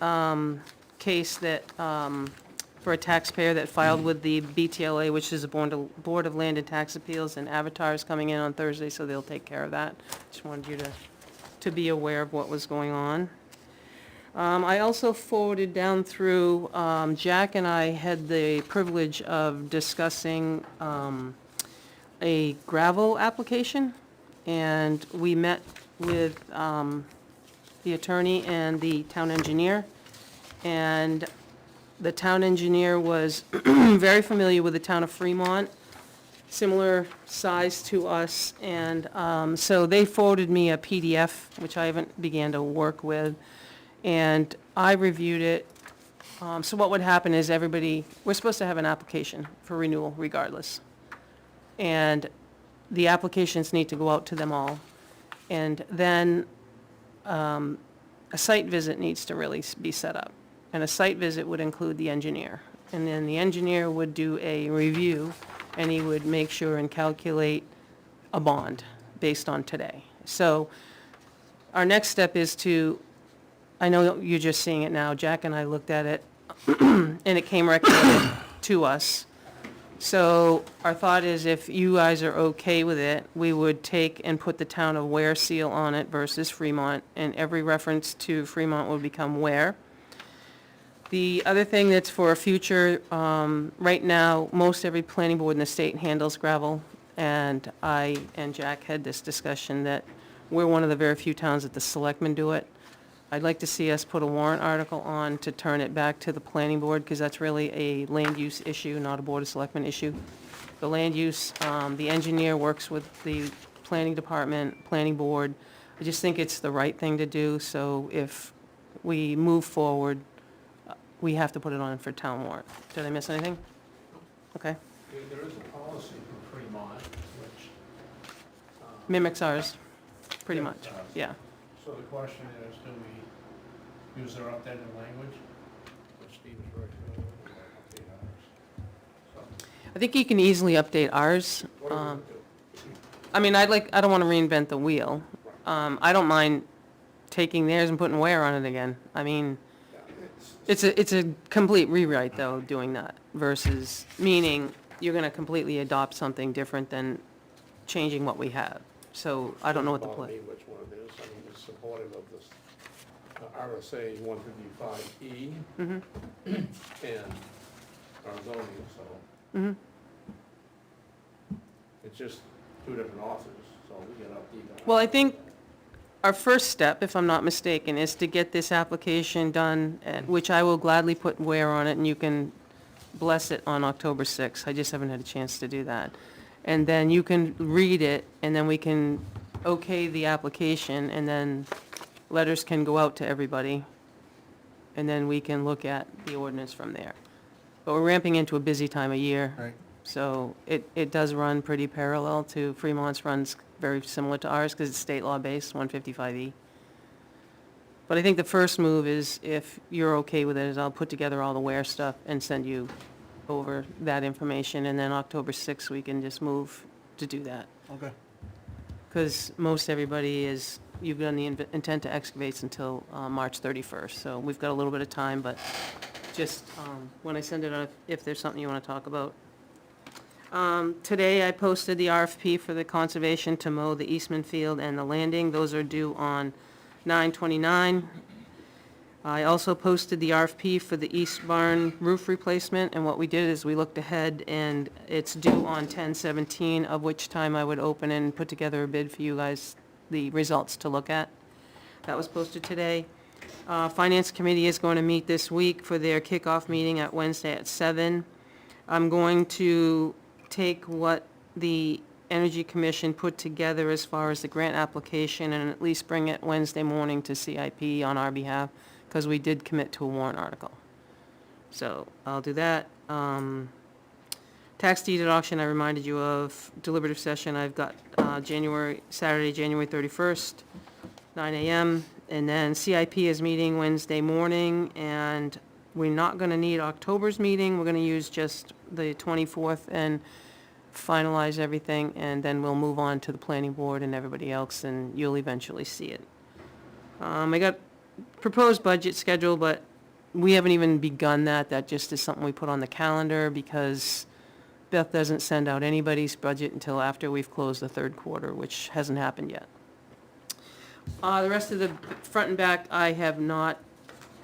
case that, for a taxpayer that filed with the BTLA, which is the Board of Land and Tax Appeals, and Avatar is coming in on Thursday, so they'll take care of that. Just wanted you to be aware of what was going on. I also forwarded down through, Jack and I had the privilege of discussing a gravel application, and we met with the attorney and the town engineer, and the town engineer was very familiar with the town of Fremont, similar size to us, and so they forwarded me a PDF, which I haven't began to work with, and I reviewed it. So what would happen is we're supposed to have an application for renewal regardless. And the applications need to go out to them all. And then a site visit needs to really be set up. And a site visit would include the engineer. And then the engineer would do a review, and he would make sure and calculate a bond based on today. So our next step is to, I know you're just seeing it now, Jack and I looked at it, and it came recommended to us. So our thought is if you guys are okay with it, we would take and put the town of Ware seal on it versus Fremont, and every reference to Fremont would become Ware. The other thing that's for a future, right now, most every planning board in the state handles gravel, and I and Jack had this discussion that we're one of the very few towns that the selectmen do it. I'd like to see us put a warrant article on to turn it back to the planning board, because that's really a land use issue, not a board of selectmen issue. The land use, the engineer works with the planning department, planning board. I just think it's the right thing to do, so if we move forward, we have to put it on for town warrant. Did I miss anything? Okay. There is a policy for Fremont, which, Mimics ours, pretty Yeah, much, it does. yeah. so the question is, do we use their updated language? Which Steve is very familiar with, or update ours? So, I think you can easily update ours. what do we do? I mean, I don't want to reinvent the wheel. I don't mind taking theirs and putting Ware on it again. I mean, Yeah, it's a complete rewrite, though, doing that, versus, meaning you're going to completely adopt something different than changing what we have. So I don't know what the Doesn't play. bother me which one it is, I mean, it's supportive of this RSA 155E and our zoning, so. Mhm. It's just two different authors, so we get updated. Well, I think our first step, if I'm not mistaken, is to get this application done, which I will gladly put Ware on it, and you can bless it on October 6th. I just haven't had a chance to do that. And then you can read it, and then we can okay the application, and then letters can go out to everybody, and then we can look at the ordinance from there. But we're ramping into a busy time of year. Right. So it does run pretty parallel to Fremont's, runs very similar to ours because it's state law based, 155E. But I think the first move is, if you're okay with it, is I'll put together all the Ware stuff and send you over that information, and then October 6th, we can just move to do that. Okay. Because most everybody is, you've done the intent to excavates until March 31st, so we've got a little bit of time, but just when I send it out, if there's something you want to talk about. Today, I posted the RFP for the conservation to mow the Eastman Field and the landing. Those are due on 9/29. I also posted the RFP for the East Barn roof replacement, and what we did is we looked ahead, and it's due on 10/17, of which time I would open and put together a bid for you guys, the results to look at. That was posted today. Finance Committee is going to meet this week for their kickoff meeting at Wednesday at 7. I'm going to take what the Energy Commission put together as far as the grant application and at least bring it Wednesday morning to CIP on our behalf, because we did commit to a warrant article. So I'll do that. Tax deed at auction, I reminded you of. Deliberative session, I've got Saturday, January 31st, 9 a.m. And then CIP is meeting Wednesday morning, and we're not going to need October's meeting. We're going to use just the 24th and finalize everything, and then we'll move on to the planning board and everybody else, and you'll eventually see it. I got proposed budget schedule, but we haven't even begun that. That just is something we put on the calendar because Beth doesn't send out anybody's budget until after we've closed the third quarter, which hasn't happened yet. The rest of the front and back, I have not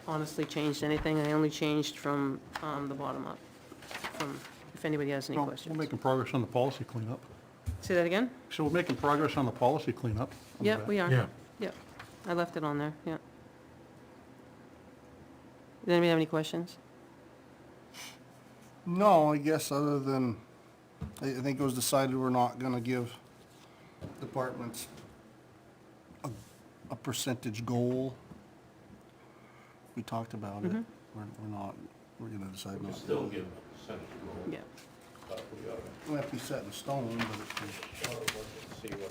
honestly changed anything. I only changed from the bottom up, if anybody has any Well, questions. we're making progress on the policy cleanup. Say that again? So we're making progress on the policy cleanup. on the Yeah, back. we are. Yeah. Yep, I left it on there, yeah. Does anybody have any questions? No, I guess other than, I think it was decided we're not gonna give departments a percentage goal. We talked about it. Mhm. We're not, we're gonna decide We not to. still give a percentage goal. Yeah. but we ought to, It might be set in stone, but it's, ought to look and see what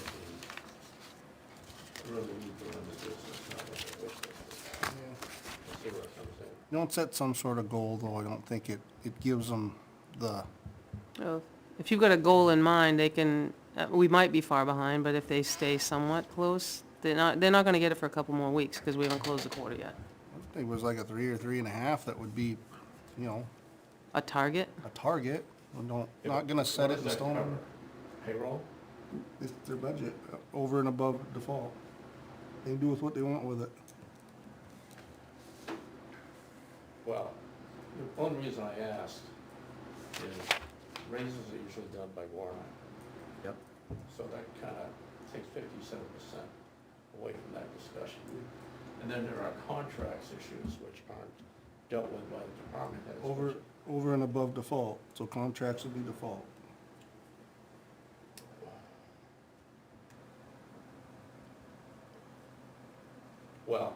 the, really need to run the business, not what the wish list is. yeah. See where it comes in. You don't set some sort of goal, though, I don't think it gives them the, Well, if you've got a goal in mind, they can, we might be far behind, but if they stay somewhat close, they're not gonna get it for a couple more weeks, because we haven't closed the quarter yet. I think it was like a 3 or 3.5 that would be, you know, A target? a target. We don't, Yeah, not gonna set what it does in that stone. cover? Payroll? It's their budget, over and above default. They can do with what they want with it. Well, the one reason I asked is raises are usually done by warrant. Yep. So that kind of takes 57% away from that discussion. And then there are contracts issues which aren't dealt with by the department heads. Over and above default, so contracts would be default. Well,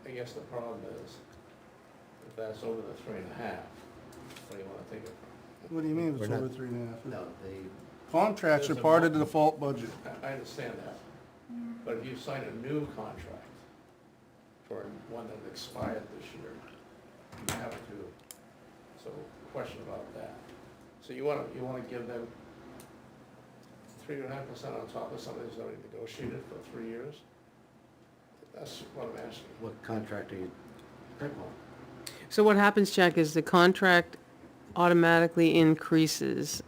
I guess the problem is, if that's over the 3.5, where do you want to take it from? What do you mean if it's We're over not- 3.5? No, they, Contracts are There's a part of the mo- default budget. I understand that, but if you sign a new contract for one that expired this year, you have to, so question about that. So you wanna give them 3.5% on top of something that's already negotiated for 3 years? That's what I'm asking. what contract are you picking on? So what happens, Jack, is the contract automatically increases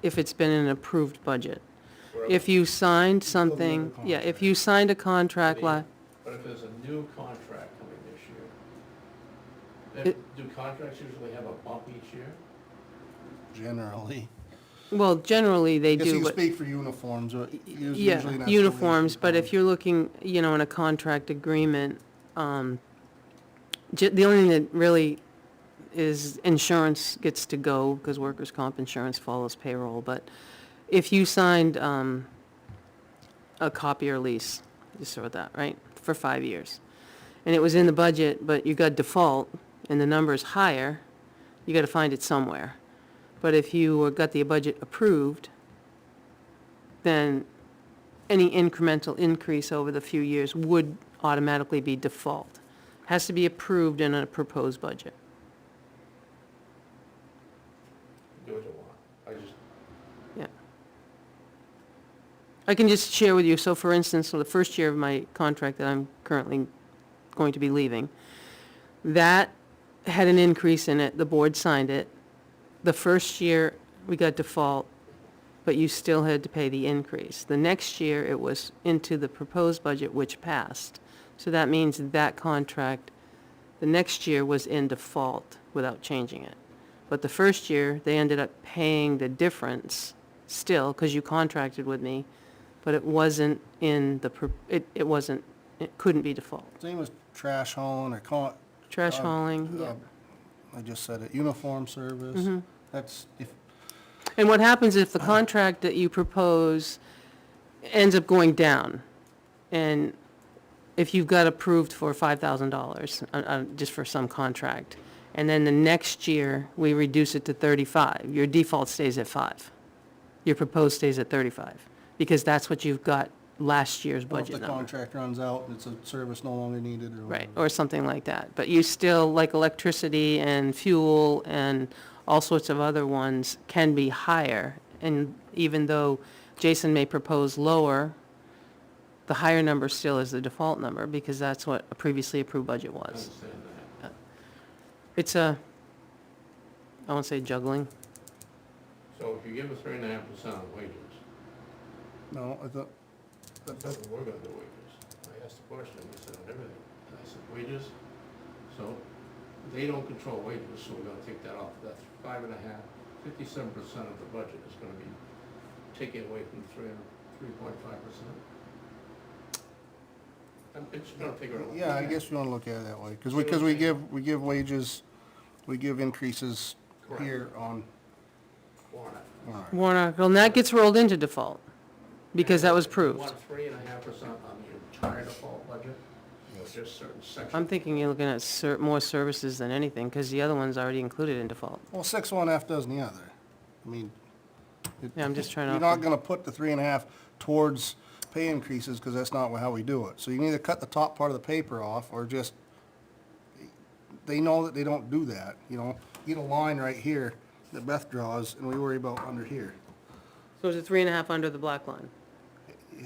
if it's been an approved budget. If you signed something, yeah, if you signed a contract But if there's a new contract coming this year, do contracts usually have a bump each year? Generally. well, generally they Guess you do, can but, speak for uniforms, but usually yeah, an escalation uniforms, but if comes. you're looking, in a contract agreement, the only thing that really is insurance gets to go, because workers' comp insurance follows payroll, but if you signed, a copier lease, just throw that, right, for 5 years, and it was in the budget, but you got default, and the number's higher, you gotta find it somewhere. But if you got the budget approved, then any incremental increase over the few years would automatically be default. Has to be approved in a proposed budget. Do what you want. I just, Yeah. I can just share with you, so for instance, so the first year of my contract that I'm currently going to be leaving, that had an increase in it, the board signed it. The first year, we got default, but you still had to pay the increase. The next year, it was into the proposed budget, which passed. So that means that contract, the next year was in default without changing it. But the first year, they ended up paying the difference still, because you contracted with me, but it wasn't in the, it wasn't, it couldn't be default. Same as trash hauling or Trash hauling, yeah. I just said it, uniform service. Mm-hmm. That's, if, And what happens if the contract that you propose ends up going down? And if you've got approved for $5,000, just for some contract, and then the next year, we reduce it to 35, your default stays at 5. Your proposed stays at 35, because that's what you've got last year's or if budget the number. contract runs out and it's a service no longer needed or Right, whatever. or something like that. But you still, like electricity and fuel and all sorts of other ones can be higher. And even though Jason may propose lower, the higher number still is the default number, because that's what a previously approved budget I was. understand that. It's a, I won't say juggling. So if you give a 3.5% on wages, No, I thought, that's what we're gonna do wages. I asked the question, he said on everything, and I said wages, so they don't control wages, so we're gonna take that off. That's 5.5, 57% of the budget is gonna be taken away from 3.5%. I'm just gonna figure it out. yeah, I guess you wanna look at it that way, cause we give wages, we give increases Correct. here on, Warrant. alright. Warrant article, and that gets rolled into default, because that was You approved. want 3.5% on the entire default budget? Yeah. just certain sections. I'm thinking you're looking at more services than anything, because the other one's already included in default. Well, 6 one, half dozen the other. I mean, Yeah, I'm just trying to. you're not gonna put the 3.5 towards pay increases, because that's not how we do it. So you can either cut the top part of the paper off, or just, they know that they don't do that, you know? Get a line right here that Beth draws, and we worry about under here. So is it 3.5 under the black line?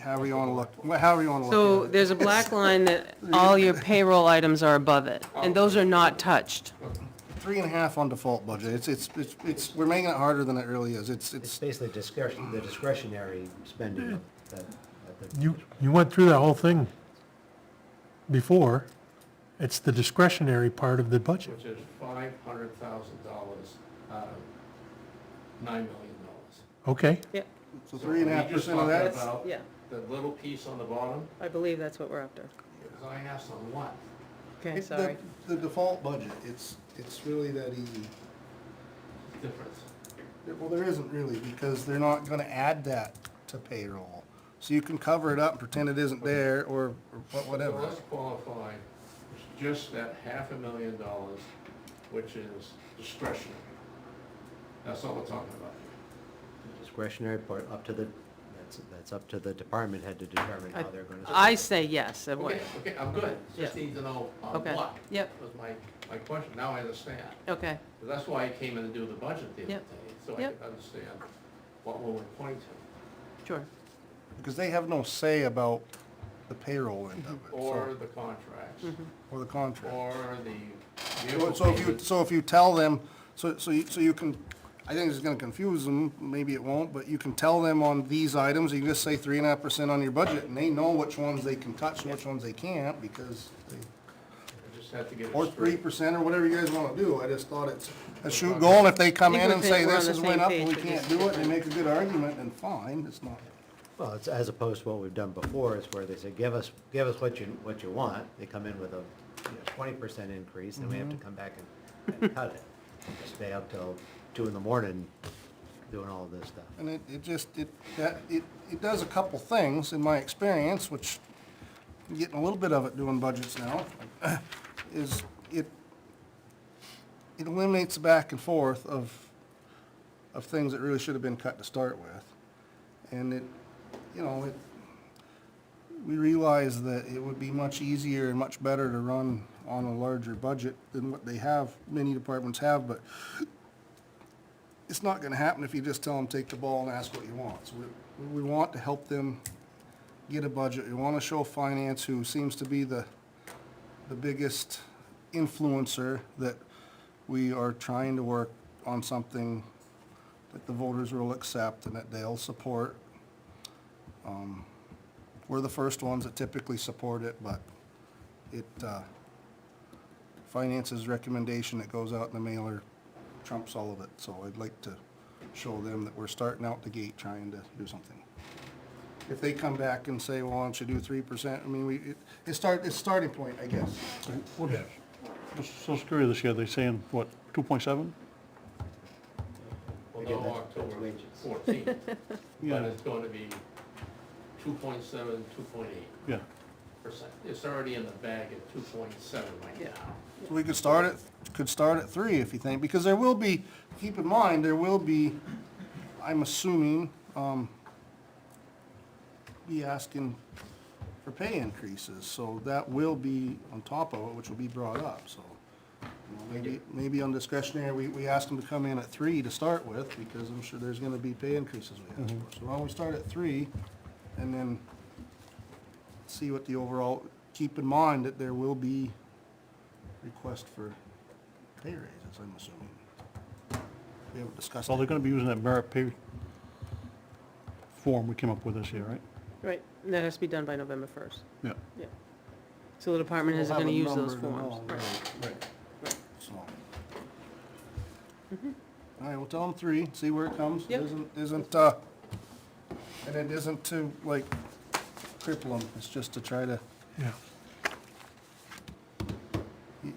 However you wanna look, however you wanna So look at it. there's a black line that all your payroll items are above it, and those are not touched. 3.5 on default budget. It's, we're making it harder than it really is. It's basically the discretionary spending that the. You went through that whole thing before. It's the discretionary part of the budget. Which is $500,000 out of $9 million. Okay, Yeah, So 3.5% of that, About yeah, the little piece on the bottom, I believe that's what we're after. because I asked on what? Okay, it's sorry. the default budget. It's really that easy. Difference. Well, there isn't really, because they're not gonna add that to payroll. So you can cover it up and pretend it isn't there, or whatever. So let's qualify, it's just that $500,000, which is discretionary. That's all we're talking about here. Discretionary part up to the, that's up to the department head to determine how they're gonna. I say yes, it would. Okay, I'm good. Just Yeah. need to know on Okay. what. Yep. Was my question. Now I understand. Okay, 'Cause that's why I came in to do the budget the other Yep. day, so I Yep. could understand what we're pointing to. sure. Because they have no say about the payroll end of it, Or so, the contracts, or the contract. or the So vehicle so if you, payments. so if you tell them, so you can, I think it's gonna confuse them, maybe it won't, but you can tell them on these items, you can just say 3.5% on your budget, and they know which ones they can touch and which ones they can't, because they, I just have to get or it straight. 3%, or whatever you guys wanna do. I just thought it's a shoot goal, and if they come I think in we and think say we're on this the is same went up and we page with can't this. do it, and they make a good argument, then fine, it's not. Well, it's as opposed to what we've done before, is where they say, give us what you want. They come in with a 20% increase, and we have to come back and cut it. Stay up till 2 in the morning doing all of this stuff. And it does a couple things, in my experience, which I'm getting a little bit of it doing budgets now, is it eliminates the back and forth of things that really should have been cut to start with. And we realize that it would be much easier and much better to run on a larger budget than what they have, many departments have, but it's not gonna happen if you just tell them, take the ball and ask what you want. So we want to help them get a budget. We wanna show finance, who seems to be the biggest influencer, that we are trying to work on something that the voters will accept and that they'll support. We're the first ones that typically support it, but finance's recommendation that goes out in the mailer trumps all of it. So I'd like to show them that we're starting out the gate trying to do something. If they come back and say, well, why don't you do 3%, I mean, it's starting point, I guess. What is, Social Security this year, they saying, what, 2.7? Well, Again, no, that's October wages. 14th, but Yeah. it's going to be 2.7, 2.8%. Yeah. It's already in the bag at 2.7 right now. So we could start at 3 if you think, because there will be, keep in mind, there will be, I'm assuming, be asking for pay increases, so that will be on top of it, which will be brought up, so. Maybe on discretionary, we ask them to come in at 3 to start with, because I'm sure there's gonna be pay increases we ask for. So why don't we start at 3, and then see what the overall, keep in mind that there will be request for pay raises, I'm assuming. We haven't discussed Well, they're that. gonna be using that merit pay form we came up with this year, right? Right, and that has to be done by November 1st. Yeah. Yeah. So the department heads We'll are have gonna a use those number to forms. know, Right. right, Right. so. All right, we'll tell them 3, see where it comes. Yep. And it isn't to, like, cripple them, it's just to try to, yeah.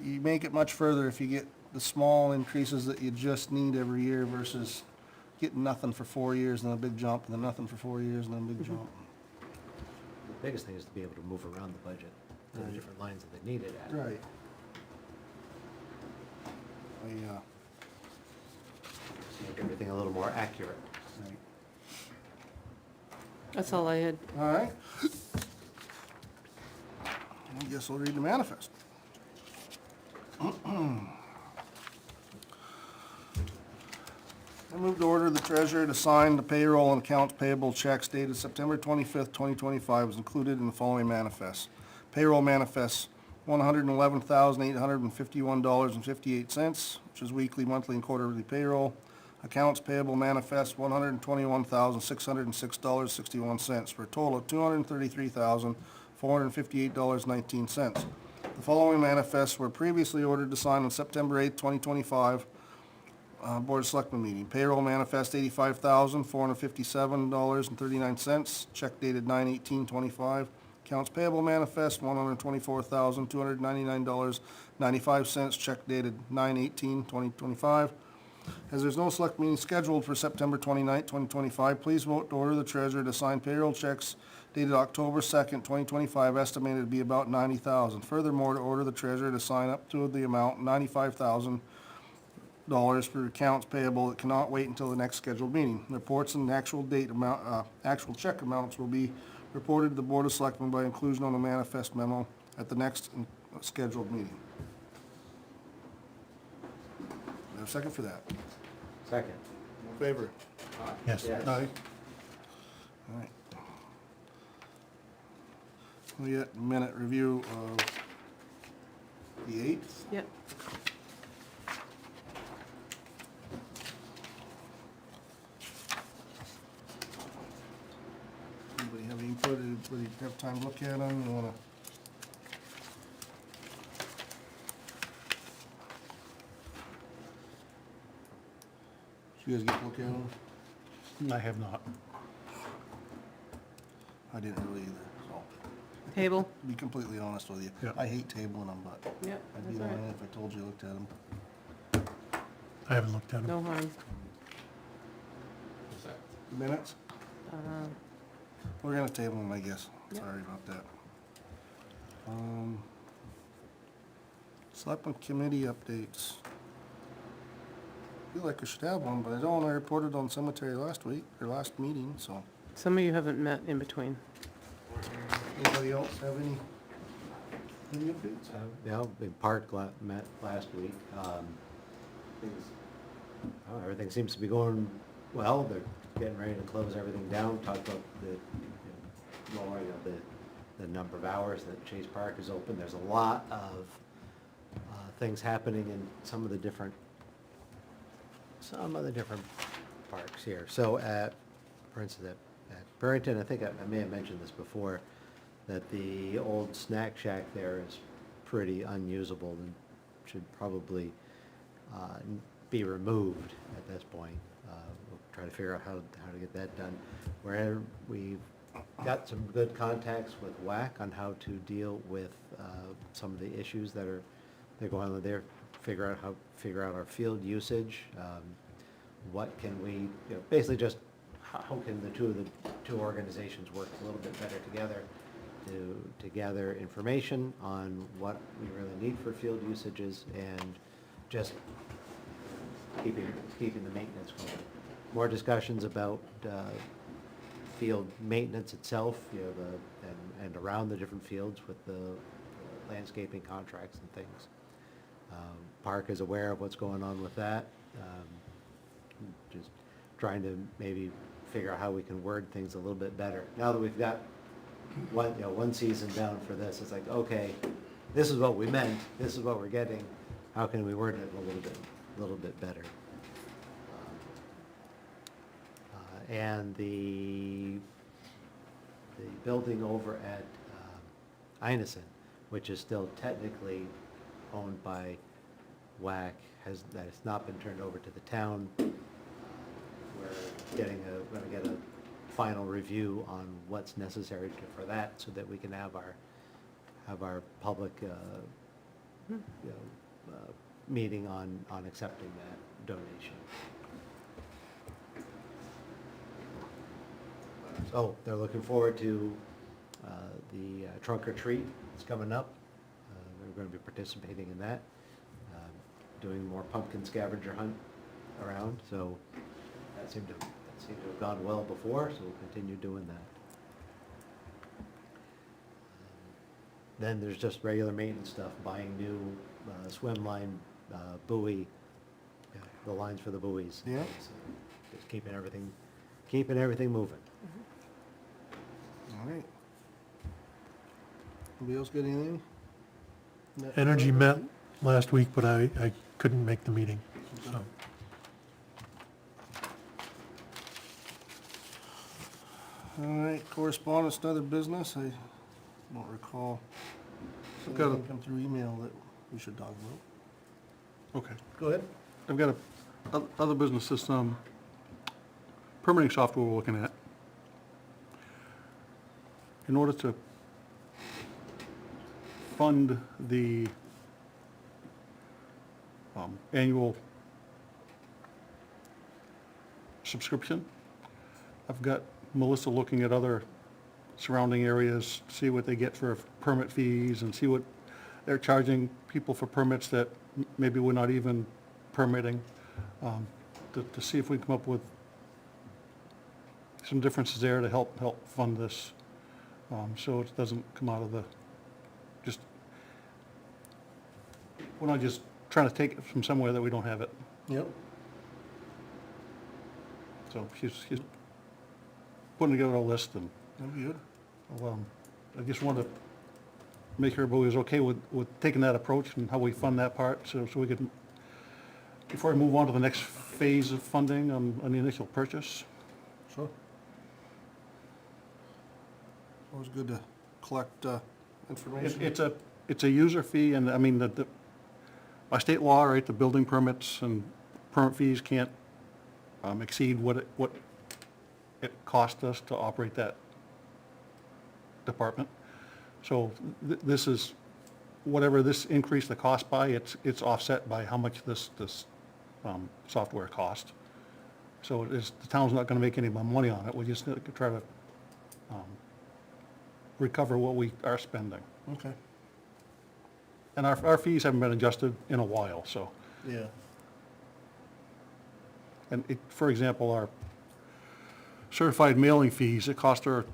you make it much further if you get the small increases that you just need every year versus getting nothing for 4 years and then a big jump, and then nothing for 4 years and then a big jump. The biggest thing is to be able to move around the budget. to the different lines that they need it at. Right. Make everything a little more accurate. Right. That's all I had. All right. I guess I'll read the manifest. I move to order the treasurer to sign the payroll and accounts payable checks dated September 25th, 2025 is included in the following manifest. Payroll manifest, $111,851.58, which is weekly, monthly, and quarterly payroll. Accounts payable manifest, $121,606.61, for a total of $233,458.19. The following manifests were previously ordered to sign on September 8th, 2025, Board of Selectmen meeting. Payroll manifest, $85,457.39, check dated 9/18/25. Accounts payable manifest, $124,299.95, check dated 9/18/2025. As there's no select meeting scheduled for September 29th, 2025, please vote to order the treasurer to sign payroll checks dated October 2nd, 2025, estimated to be about $90,000. Furthermore, to order the treasurer to sign up to the amount $95,000 for accounts payable that cannot wait until the next scheduled meeting. Reports and actual date amount, actual check amounts will be reported to the Board of Selectmen by inclusion on the manifest memo at the next scheduled meeting. We have a second for that. Second. All in favor? Yes. Aye. All right. We got minute review of the 8th. Yep. Anybody have any input? Anybody have time to look at them? You wanna? Did you guys get to look at them? I have not. I didn't really either, so. Table? To be completely honest with you. Yeah. I hate tabling them, but Yep, I'd that's be all lying right. if I told you I looked at them. I haven't looked at them. No harm. Is that, Minutes? Uh, We're gonna table them, I guess. Yep. Sorry about that. Selectmen committee updates. Feel like I should have one, but I don't. I reported on cemetery last week, or last meeting, so. Some of you haven't met in between. Anybody else have any updates? Yeah, the park met last week. Everything seems to be going well. They're getting ready to close everything down. Talked about the lowering of the number of hours that Chase Park is open. There's a lot of things happening in some of the different parks here. So for instance, at Barrington, I think I may have mentioned this before, that the old snack shack there is pretty unusable and should probably be removed at this point. We'll try to figure out how to get that done. Where we've got some good contacts with WAC on how to deal with some of the issues they're going on there. Figure out our field usage. What can we, basically just how can the two organizations work a little bit better together to gather information on what we really need for field usages and just keeping the maintenance going. More discussions about field maintenance itself, and around the different fields with the landscaping contracts and things. Park is aware of what's going on with that. Just trying to maybe figure out how we can word things a little bit better. Now that we've got one season down for this, it's like, okay, this is what we meant, this is what we're getting, how can we word it a little bit better? And the building over at Einison, which is still technically owned by WAC, that has not been turned over to the town. We're gonna get a final review on what's necessary for that, so that we can have our public meeting on accepting that donation. So they're looking forward to the trunk or treat is coming up. We're going to be participating in that, doing more pumpkin scavenger hunt around, so that seemed to have gone well before, so we'll continue doing that. Then there's just regular maintenance stuff, buying new swim line, buoy, the lines for the buoys. Yeah. So just keeping everything moving. All right. Anybody else got anything? Energy met last week, but I couldn't make the meeting, so. All right, correspondence and other business, I don't recall. I've got a- Something come through email that we should talk about. Okay. Go ahead. I've got other businesses, permitting software we're looking at. In order to fund the annual subscription, I've got Melissa looking at other surrounding areas, see what they get for permit fees and see what they're charging people for permits that maybe we're not even permitting, to see if we can come up with some differences there to help fund this, so it doesn't come out of we're not just trying to take it from somewhere that we don't have it. Yep. So she's putting together a list, and That'd be good. I just wanted to make sure everybody was okay with taking that approach and how we fund that part, so we could, before I move on to the next phase of funding on the initial purchase. Sure. Always good to collect information. It's a user fee, and I mean, by state law, right, the building permits and permit fees can't exceed what it cost us to operate that department. So this is, whatever this increased the cost by, it's offset by how much this software cost. So the town's not gonna make any more money on it, we just try to recover what we are spending. Okay. And our fees haven't been adjusted in a while, so. Yeah. And for example, our certified mailing fees, it cost her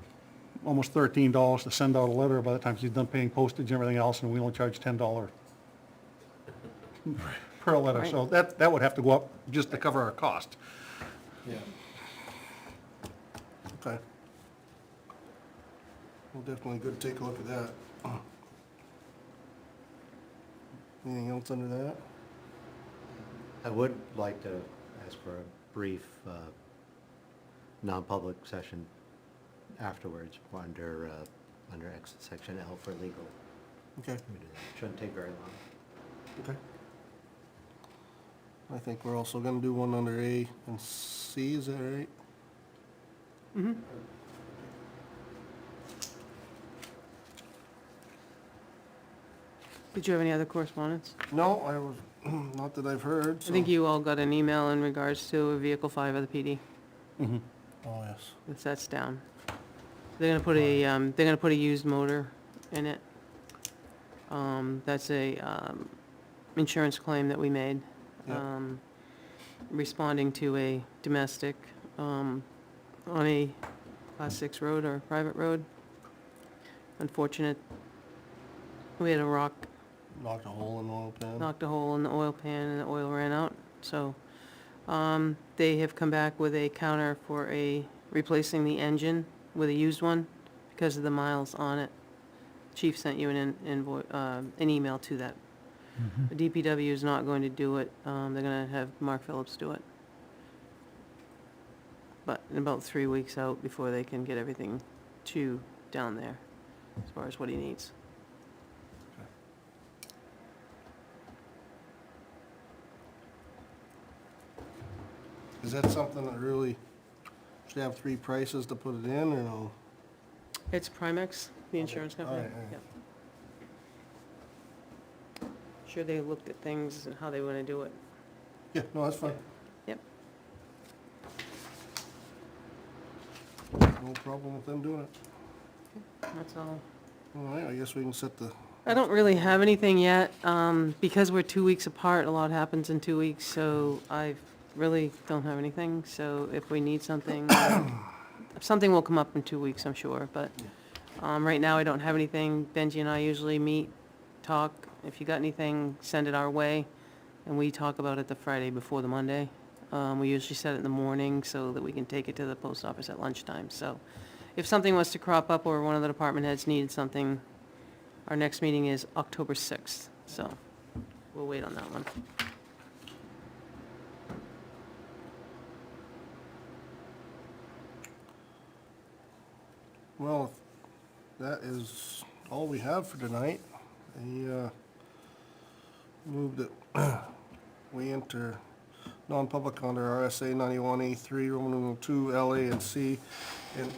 almost $13 to send out a letter by the time she's done paying postage and everything else, and we only charge $10 per letter. So that would have to go up just to cover our cost. Yeah. Okay. Well, definitely good to take a look at that. Anything else under that? I would like to ask for a brief, non-public session afterwards under section L for legal. Okay. We do that. Shouldn't take very long. Okay. I think we're also gonna do one under A and C, is that right? Mm-hmm. Did you have any other correspondence? No, I was, not that I've heard, so. I think you all got an email in regards to a Vehicle 5 of the PD. Mhm. Oh, yes. That's down. They're gonna put a used motor in it. That's a, insurance claim that we made. Yep. Responding to a domestic, on a Class 6 road or private road. Unfortunate. We had a rock Knocked a hole in the oil pan. knocked a hole in the oil pan and the oil ran out, so, they have come back with a counter for replacing the engine with a used one because of the miles on it. Chief sent you an email to that. The DPW is not going to do it, they're gonna have Mark Phillips do it. But in about 3 weeks out before they can get everything down there, as far as what he needs. Is that something that really should have three prices to put it in, or no? It's Primex, the insurance company. Alright, alright. Yep. Sure they looked at things and how they wanna do it. Yeah, no, that's fine. Yep. No problem with them doing it. That's all. All right, I guess we can set the, I don't really have anything yet, because we're 2 weeks apart, a lot happens in 2 weeks, so I really don't have anything, so if we need something, something will come up in 2 weeks, I'm sure, but, right now I don't have anything. Benji and I usually meet, talk, if you got anything, send it our way, and we talk about it the Friday before the Monday. We usually set it in the morning so that we can take it to the post office at lunchtime, so if something was to crop up or one of the department heads needed something, our next meeting is October 6th, so we'll wait on that one. well, that is all we have for tonight. I move that we enter non-public under RSA 91A3, Roman numeral 2, LA and C. And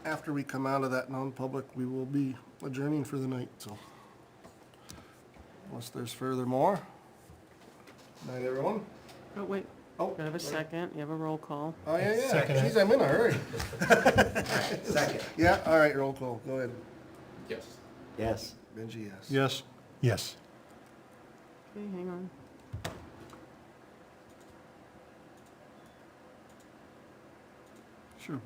after we come out of that non-public, we will be adjourning for the night, so. Unless there's furthermore. Night, everyone. Oh, wait, Oh, gotta have a second, you have a roll call. oh, yeah, yeah. Second. Jeez, I'm in a hurry. Second. Yeah, all right, roll call. Go ahead. Yes. Yes. Benji, yes. Yes. Yes. Okay, hang on. Sure.